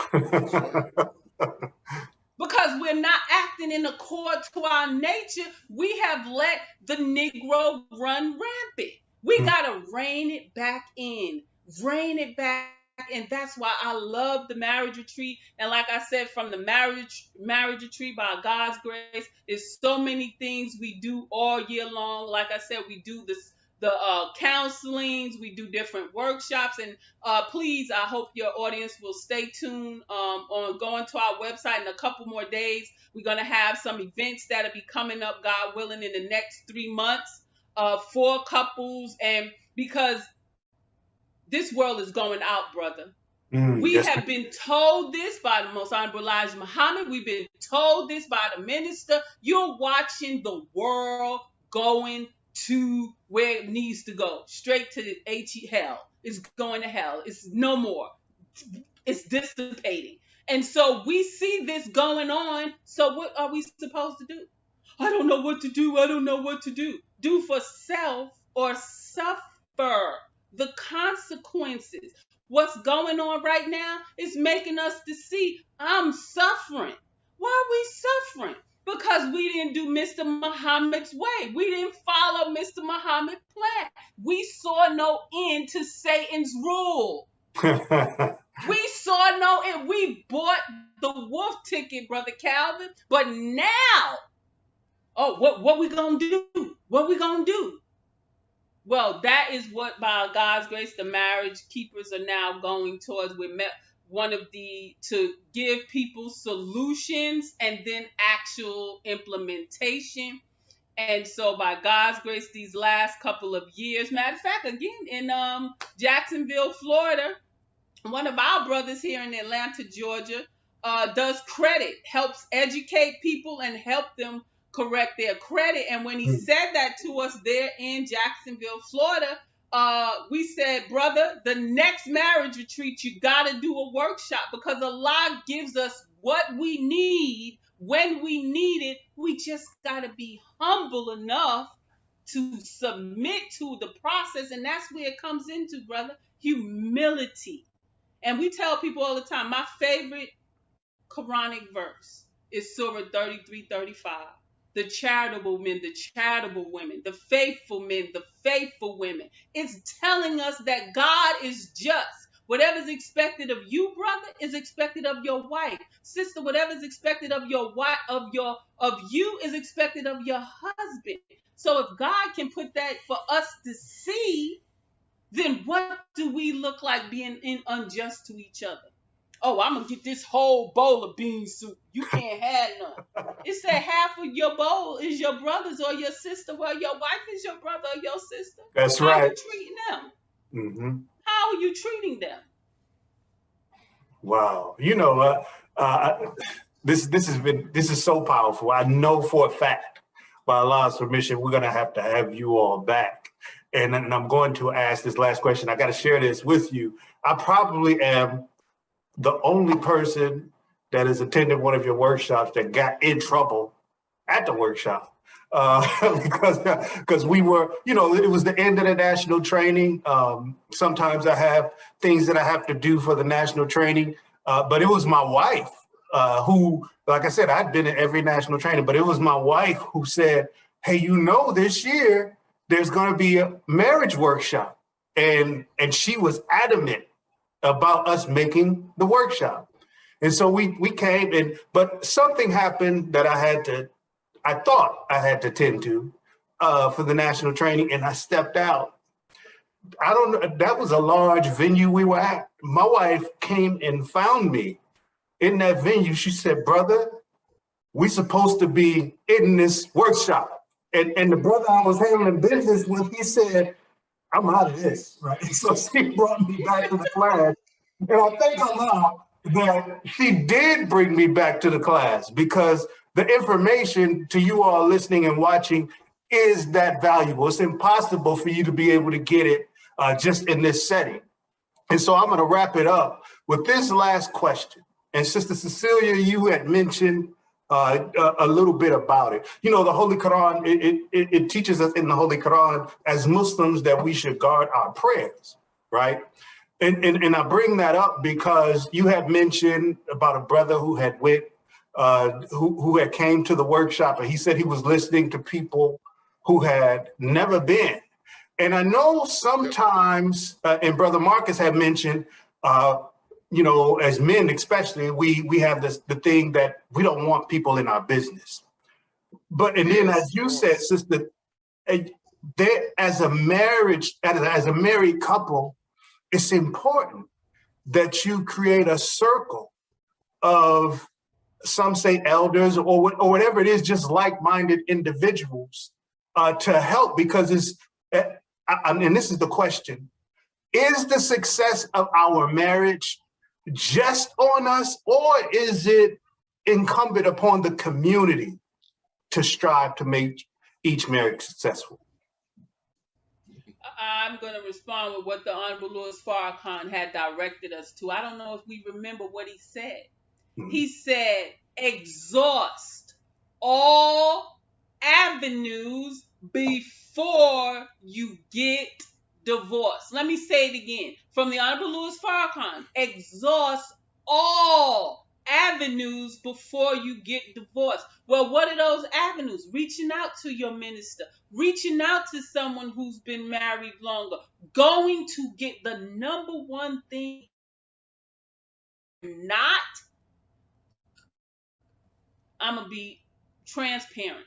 Because we're not acting in accord to our nature. We have let the Negro run rampant. We got to rein it back in, rein it back. And that's why I love the marriage retreat. And like I said, from the marriage retreat, by God's grace, there's so many things we do all year long. Like I said, we do the counselings, we do different workshops. And please, I hope your audience will stay tuned on going to our website in a couple more days. We're going to have some events that'll be coming up, God willing, in the next 3 months for couples. And because this world is going out, brother. We have been told this by the Most Honorable Elijah Muhammad. We've been told this by the minister. You're watching the world going to where it needs to go, straight to the hell. It's going to hell. It's no more. It's dissipating. And so we see this going on. So what are we supposed to do? I don't know what to do. I don't know what to do. Do for self or suffer the consequences. What's going on right now is making us to see I'm suffering. Why are we suffering? Because we didn't do Mr. Muhammad's way. We didn't follow Mr. Muhammad's plan. We saw no end to Satan's rule. We saw no end. We bought the wolf ticket, Brother Calvin. But now, what we gonna do? What we gonna do? Well, that is what, by God's grace, the marriage keepers are now going towards. to give people solutions and then actual implementation. And so by God's grace, these last couple of years, matter of fact, again in Jacksonville, Florida, one of our brothers here in Atlanta, Georgia, does credit, helps educate people and help them correct their credit. And when he said that to us there in Jacksonville, Florida, we said, brother, the next marriage retreat, you got to do a workshop, because Allah gives us what we need when we need it. We just got to be humble enough to submit to the process. And that's where it comes into, brother, humility. And we tell people all the time, my favorite Quranic verse is Surah 33:35. The charitable men, the charitable women, the faithful men, the faithful women. It's telling us that God is just. Whatever's expected of you, brother, is expected of your wife. Sister, whatever's expected of your wife, of you, is expected of your husband. So if God can put that for us to see, then what do we look like being unjust to each other? Oh, I'm going to get this whole bowl of bean soup. You can't have none. It said half of your bowl is your brother's or your sister. Well, your wife is your brother or your sister. That's How right. are you treating them? Mm-hmm. How are you treating them? Wow. This is so powerful. I know for a fact, by Allah's permission, we're going to have you all back. And I'm going to ask this last question. I got to share this with you. I probably am the only person that has attended one of your workshops that got in trouble at the workshop. Because we were, it was the end of the national training. Sometimes I have things that I have to do for the national training, but it was my wife who, like I said, I'd been at every national training, but it was my wife who said, hey, this year there's going to be a marriage workshop. And she was adamant about us making the workshop. And so we came but something happened that I thought I had to tend to for the national training, and I stepped out. I don't know, that was a large venue we were at. My wife came and found me in that venue. She said, brother, we supposed to be in this workshop. And the brother I was handling business with, he said, I'm out of this, right? So she brought me back to the class. And I thank Allah that she did bring me back to the class, because the information to you all listening and watching is that valuable. It's impossible for you to be able to get it just in this setting. And so I'm going to wrap it up with this last question. And Sister Cecelia, you had mentioned a little bit about it. The Holy Quran, it teaches us in the Holy Quran as Muslims that we should guard our prayers, right? And I bring that up because you had mentioned about a brother who had who had came to the workshop, and he said he was listening to people who had never been. And I know sometimes, and Brother Marcus had mentioned, as men especially, we have the thing that we don't want people in our business. But and then, as you said, sister, as a married couple, it's important that you create a circle of, some say elders or whatever it is, just like-minded individuals to help, because and this is the question: is the success of our marriage just on us, or is it incumbent upon the community to strive to make each marriage successful? I'm going to respond with what the Honorable Louis Farrakhan had directed us to. I don't know if we remember what he said. Mm-hmm. He said, exhaust all avenues before you get divorced. Let me say it again. From the Honorable Louis Farrakhan, exhaust all avenues before you get divorced. Well, what are those avenues? Reaching out to your minister, reaching out to someone who's been married longer, going to get the number one thing. I'm going to be transparent.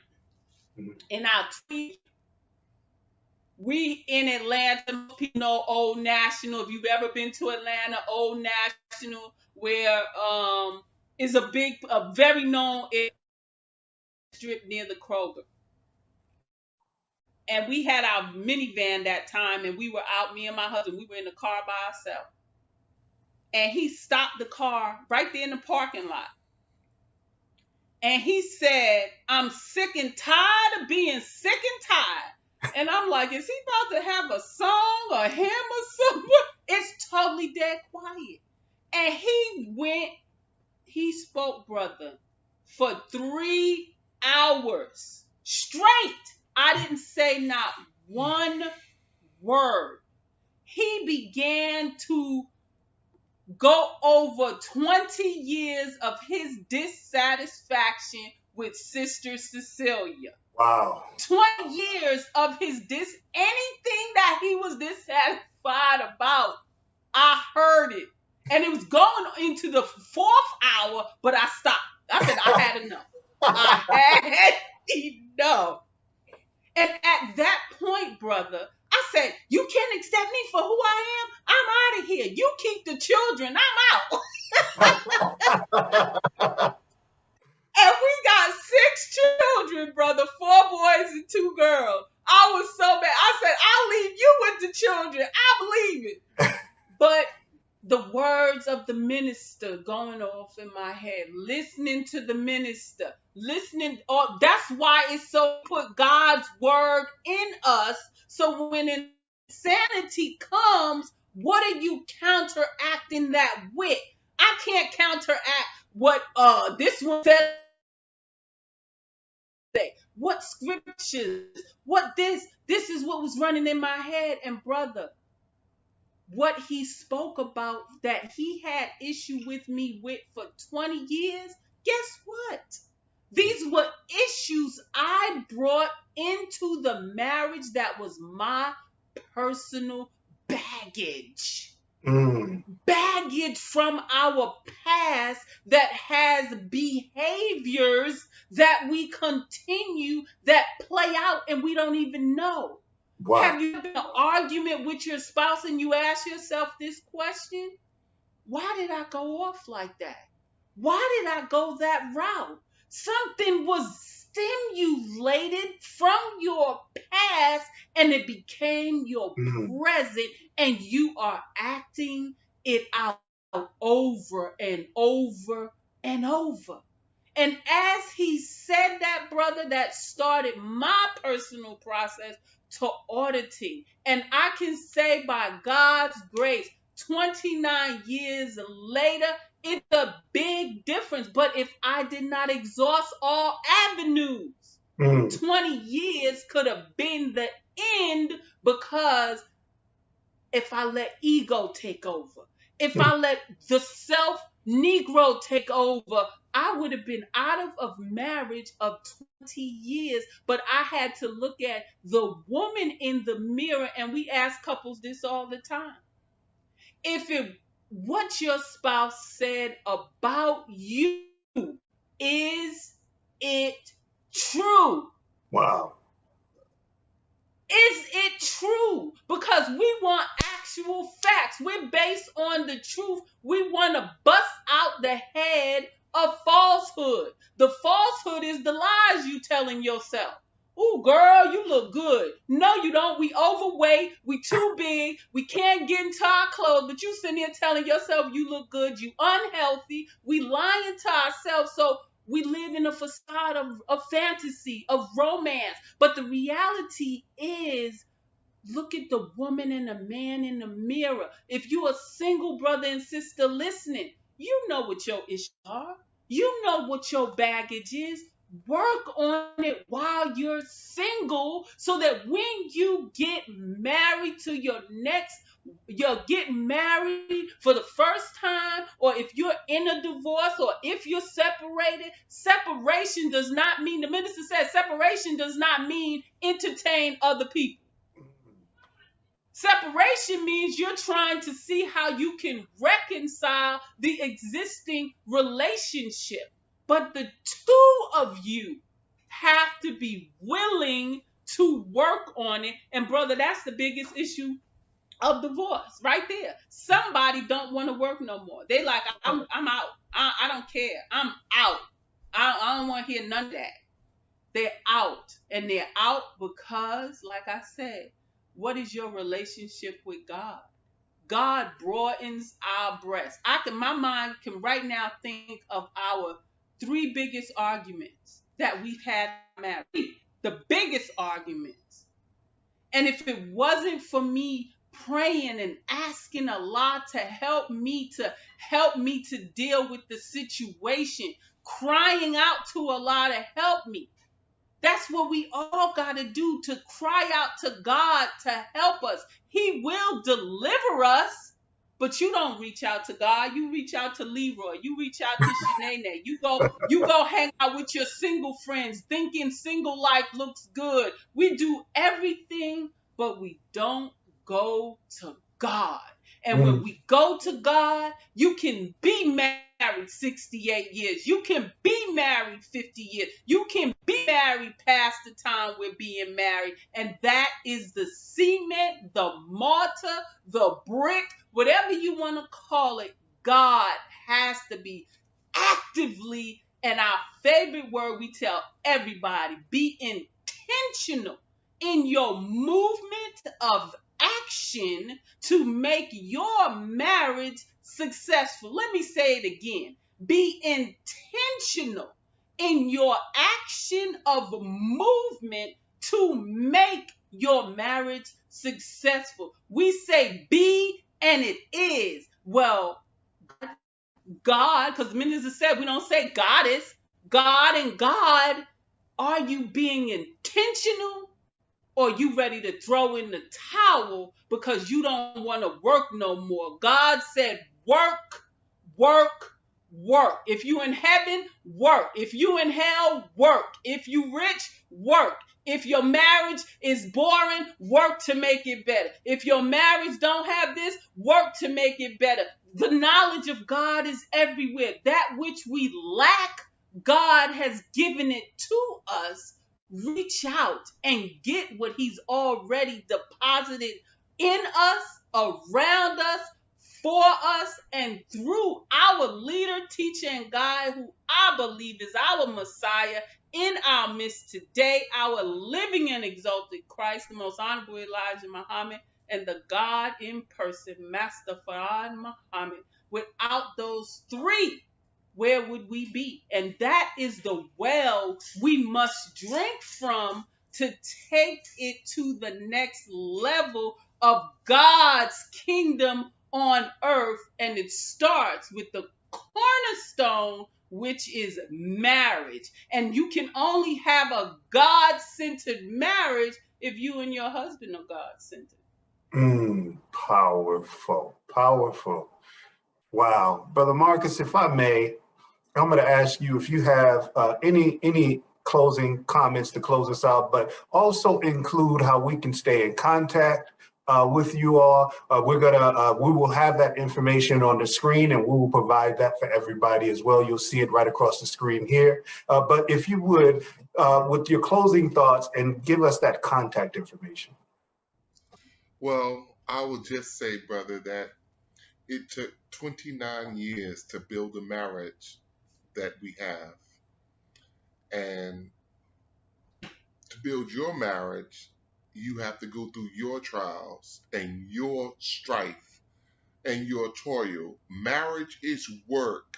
Mm-hmm. And I'll tweet We in Atlanta, people know Old National. If you've ever been to Atlanta, Old National, where is a very known strip near the Kroger. And we had our minivan that time, and we were out, me and my husband, we were in the car by ourselves. And he stopped the car right there in the parking lot. And he said, I'm sick and tired of being sick and tired. And I'm like, is he about to have a song or hymn or something? It's totally dead quiet. And he spoke, brother, for 3 hours straight. I didn't say not one word. He began to go over 20 years of his dissatisfaction with Sister Cecelia. Wow. 20 years of anything that he was dissatisfied about, I heard it. And it was going into the 4th hour, but I stopped. I said, I had enough. I had enough. And at that point, brother, I said, you can't accept me for who I am. I'm out of here. You keep the children. I'm out. And we got 6 children, brother, 4 boys and 2 girls. I was so bad. I said, I'll leave you with the children. I'm leaving. But the words of the minister going off in my head, listening to the minister, that's why it's so put God's word in us. So when insanity comes, what are you counteracting that with? I can't counteract what this one said. What scriptures? What this is what was running in my head. And brother, what he spoke about that he had issue with me with for 20 years, guess what? These were issues I brought into the marriage that was my personal baggage. Baggage from our past that has behaviors that we continue that play out and we don't even know. Wow. Have you been in an argument with your spouse and you ask yourself this question? Why did I go off like that? Why did I go that route? Something was stimulated from your past and it became your present, and you are acting it out over and over and over. And as he said that, brother, that started my personal process to auditing. And I can say by God's grace, 29 years later, it's a big difference. But if I did not exhaust all avenues, 20 years could have been the end, because if I let ego take over, if I let the self-Negro take over, I would have been out of marriage of 20 years. But I had to look at the woman in the mirror, and we ask couples this all the time. What your spouse said about you, is it true? Wow. Is it true? Because we want actual facts. We're based on the truth. We want to bust out the head of falsehood. The falsehood is the lies you telling yourself. Ooh, girl, you look good. No, you don't. We overweight. We too big. We can't get into our clothes. But you sitting here telling yourself you look good. You unhealthy. We lying to ourselves. So we live in a facade of fantasy, of romance. But the reality is, look at the woman and the man in the mirror. If you're a single brother and sister listening, you know what your issues are. You know what your baggage is. Work on it while you're single, so that when you get married you're getting married for the first time, or if you're in a divorce, or if you're separated, separation does not mean, the minister said, separation does not mean entertain other people. Separation means you're trying to see how you can reconcile the existing relationship. But the two of you have to be willing to work on it. And brother, that's the biggest issue of divorce right there. Somebody don't want to work no more. They like, I'm out. I don't care. I'm out. I don't want to hear none of that. They're out. And they're out because, like I said, what is your relationship with God? God broadens our breasts. My mind can right now think of our 3 biggest arguments that we've had in marriage. The biggest arguments. And if it wasn't for me praying and asking Allah to help me to deal with the situation, crying out to Allah to help me. That's what we all got to do, to cry out to God to help us. He will deliver us, but you don't reach out to God. You reach out to Leroy. You reach out to Shanae. You go hang out with your single friends, thinking single life looks good. We do everything, but we don't go to God. And when we go to God, you can be married 68 years. You can be married 50 years. You can be married past the time we're being married. And that is the cement, the mortar, the brick, whatever you want to call it. God has to be actively, and our favorite word we tell everybody, be intentional in your movement of action to make your marriage successful. Let me say it again. Be intentional in your action of movement to make your marriage successful. We say be and it is. Well, God, because minister said we don't say goddess. God and God, are you being intentional? Or you ready to throw in the towel because you don't want to work no more? God said, work, work, work. If you in heaven, work. If you in hell, work. If you rich, work. If your marriage is boring, work to make it better. If your marriage don't have this, work to make it better. The knowledge of God is everywhere. That which we lack, God has given it to us. Reach out and get what he's already deposited in us, around us, for us, and through our leader, teacher, and guide, who I believe is our Messiah in our midst today, our living and exalted Christ, the most honorable Elijah Muhammad, and the God in person, Master Farad Muhammad. Without those 3, where would we be? And that is the well we must drink from to take it to the next level of God's kingdom on earth. And it starts with the cornerstone, which is marriage. And you can only have a God-centered marriage if you and your husband are God-centered. Powerful, powerful. Wow. Brother Marcus, if I may, I'm going to ask you if you have any closing comments to close us out, but also include how we can stay in contact with you all. We will have that information on the screen, and we will provide that for everybody as well. You'll see it right across the screen here. But if you would, with your closing thoughts, and give us that contact information. Well, I will just say, brother, that it took 29 years to build a marriage that we have. And to build your marriage, you have to go through your trials and your strife and your toil. Marriage is work.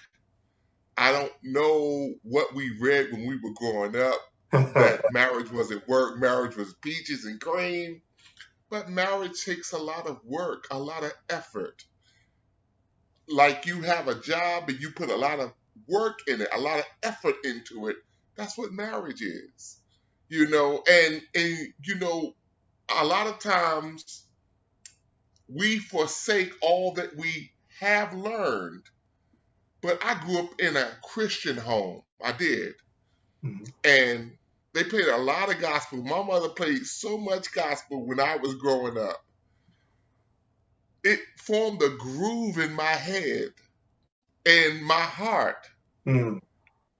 I don't know what we read when we were growing up, that marriage wasn't work, marriage was peaches and cream. But marriage takes a lot of work, a lot of effort. Like you have a job and you put a lot of work in it, a lot of effort into it. That's what marriage is. And a lot of times we forsake all that we have learned. But I grew up in a Christian home. I did. Mm-hmm. And they played a lot of gospel. My mother played so much gospel when I was growing up. It formed a groove in my head and my heart. Mm.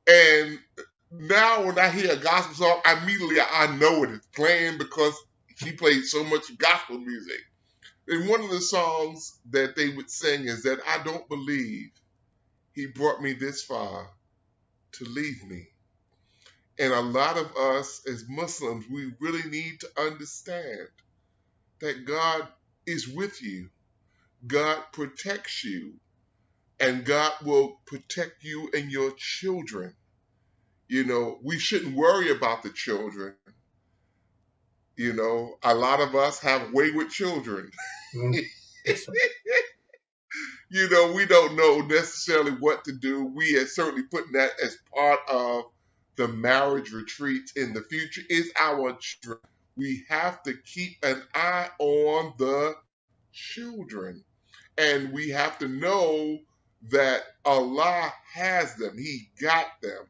And now when I hear a gospel song, immediately I know what it's playing because she played so much gospel music. And one of the songs that they would sing is that I don't believe he brought me this far to leave me. And a lot of us as Muslims, we really need to understand that God is with you. God protects you. And God will protect you and your children. You know, we shouldn't worry about the children. You know, a lot of us have wayward children. Yes, sir. You know, we don't know necessarily what to do. We are certainly putting that as part of the marriage retreats in the future is our children. We have to keep an eye on the children. And we have to know that Allah has them. He got them.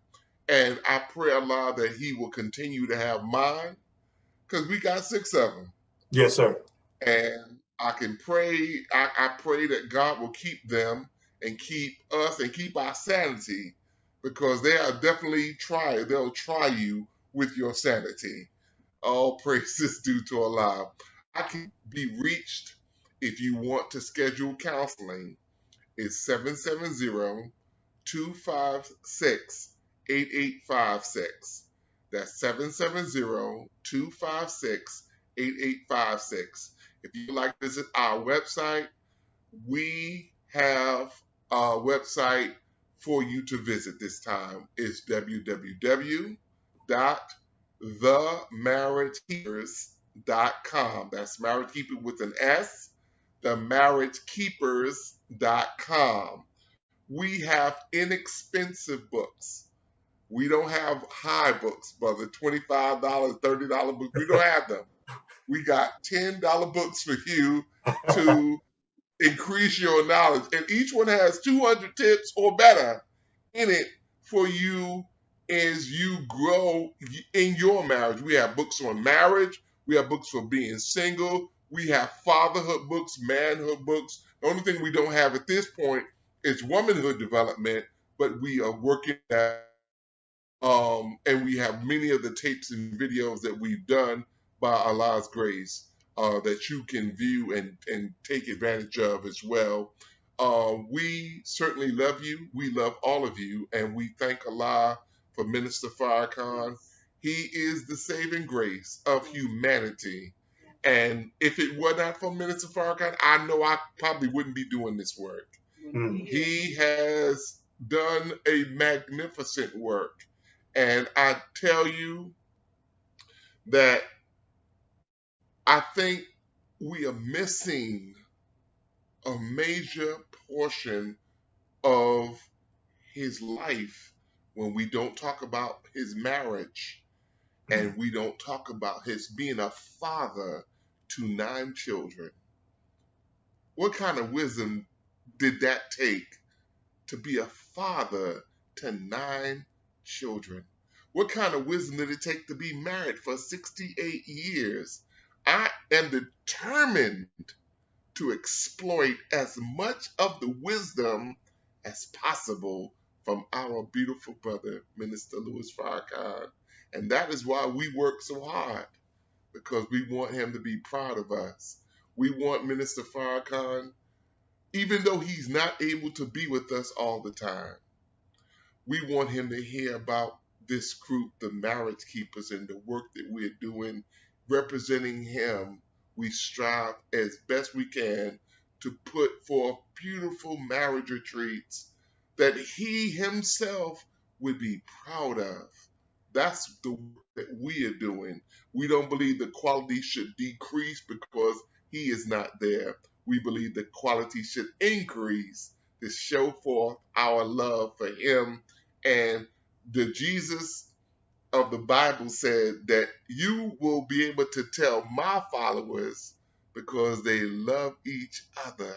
And I pray Allah that he will continue to have mine because we got 6 of them. Yes, sir. And I can pray, I pray that God will keep them and keep us and keep our sanity because they are definitely they'll try you with your sanity. All praises due to Allah. I can be reached if you want to schedule counseling. It's 770-256-8856. That's 770-256-8856. If you'd like to visit our website, we have a website for you to visit this time. It's www.themarriagekeepers.com. That's marriage keeper with an S, themarriagekeepers.com. We have inexpensive books. We don't have high books, brother, $25, $30 books. We don't have them. We got $10 books for you to increase your knowledge. And each one has 200 tips or better in it for you as you grow in your marriage. We have books on marriage. We have books for being single. We have fatherhood books, manhood books. The only thing we don't have at this point is womanhood development, but we are working at and we have many of the tapes and videos that we've done by Allah's grace that you can view and take advantage of as well. We certainly love you. We love all of you. And we thank Allah for Minister Farrakhan. He is the saving grace of humanity. And if it were not for Minister Farrakhan, I know I probably wouldn't be doing this work. He has done a magnificent work. And I tell you that I think we are missing a major portion of his life when we don't talk about his marriage and we don't talk about his being a father to 9 children. What kind of wisdom did that take to be a father to 9 children? What kind of wisdom did it take to be married for 68 years? I am determined to exploit as much of the wisdom as possible from our beautiful brother, Minister Louis Farrakhan. And that is why we work so hard, because we want him to be proud of us. We want Minister Farrakhan, even though he's not able to be with us all the time, we want him to hear about this group, the Marriage Keepers, and the work that we're doing representing him. We strive as best we can to put forth beautiful marriage retreats that he himself would be proud of. That's the work that we are doing. We don't believe the quality should decrease because he is not there. We believe the quality should increase to show forth our love for him. And the Jesus of the Bible said that you will be able to tell my followers because they love each other.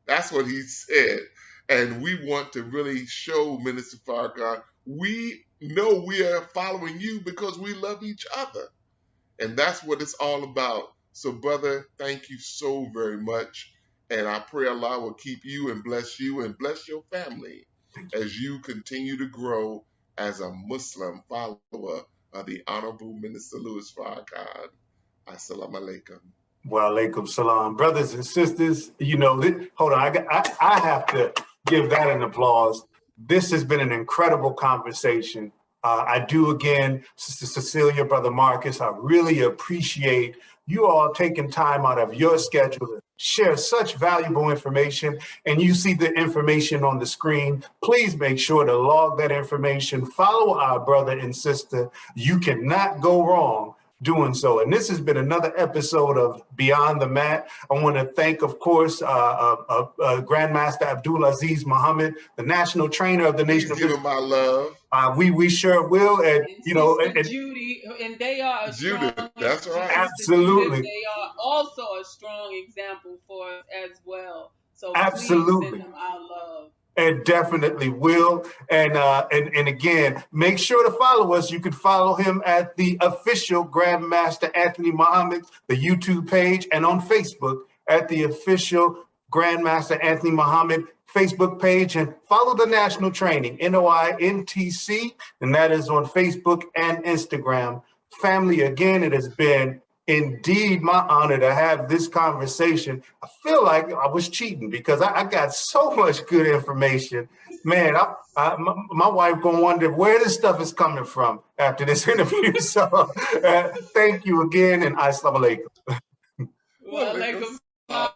That's what he said. And we want to really show Minister Farrakhan, we know we are following you because we love each other. And that's what it's all about. So, brother, thank you so very much. And I pray Allah will keep you and bless your family as you continue to grow as a Muslim follower of the Honorable Minister Louis Farrakhan. Assalamu alaikum. Wa alaikum salam. Brothers and sisters, you know, hold on, I have to give that an applause. This has been an incredible conversation. I do again, Sister Cecelia, Brother Marcus, I really appreciate you all taking time out of your schedule to share such valuable information. And you see the information on the screen. Please make sure to log that information. Follow our brother and sister. You cannot go wrong doing so. And this has been another episode of Beyond the Mat. I want to thank, of course, Grandmaster Abdul Aziz Muhammad, the national trainer of the Nation of Islam. Give him my love. We sure will. And you know, and Judy, and they are a Judy, strong, that's right. Absolutely. They are also a strong example for us as well. So absolutely, please send them our love. And definitely will. And again, make sure to follow us. You can follow him at the official Grandmaster Anthony Muhammad, the YouTube page, and on Facebook at the official Grandmaster Anthony Muhammad Facebook page, and follow the National Training, NOINTC, and that is on Facebook and Instagram. Family, again, it has been indeed my honor to have this conversation. I feel like I was cheating because I got so much good information. Man, my wife gonna wonder where this stuff is coming from after this interview. So thank you again, and assalamu alaikum. Wa alaikum salam.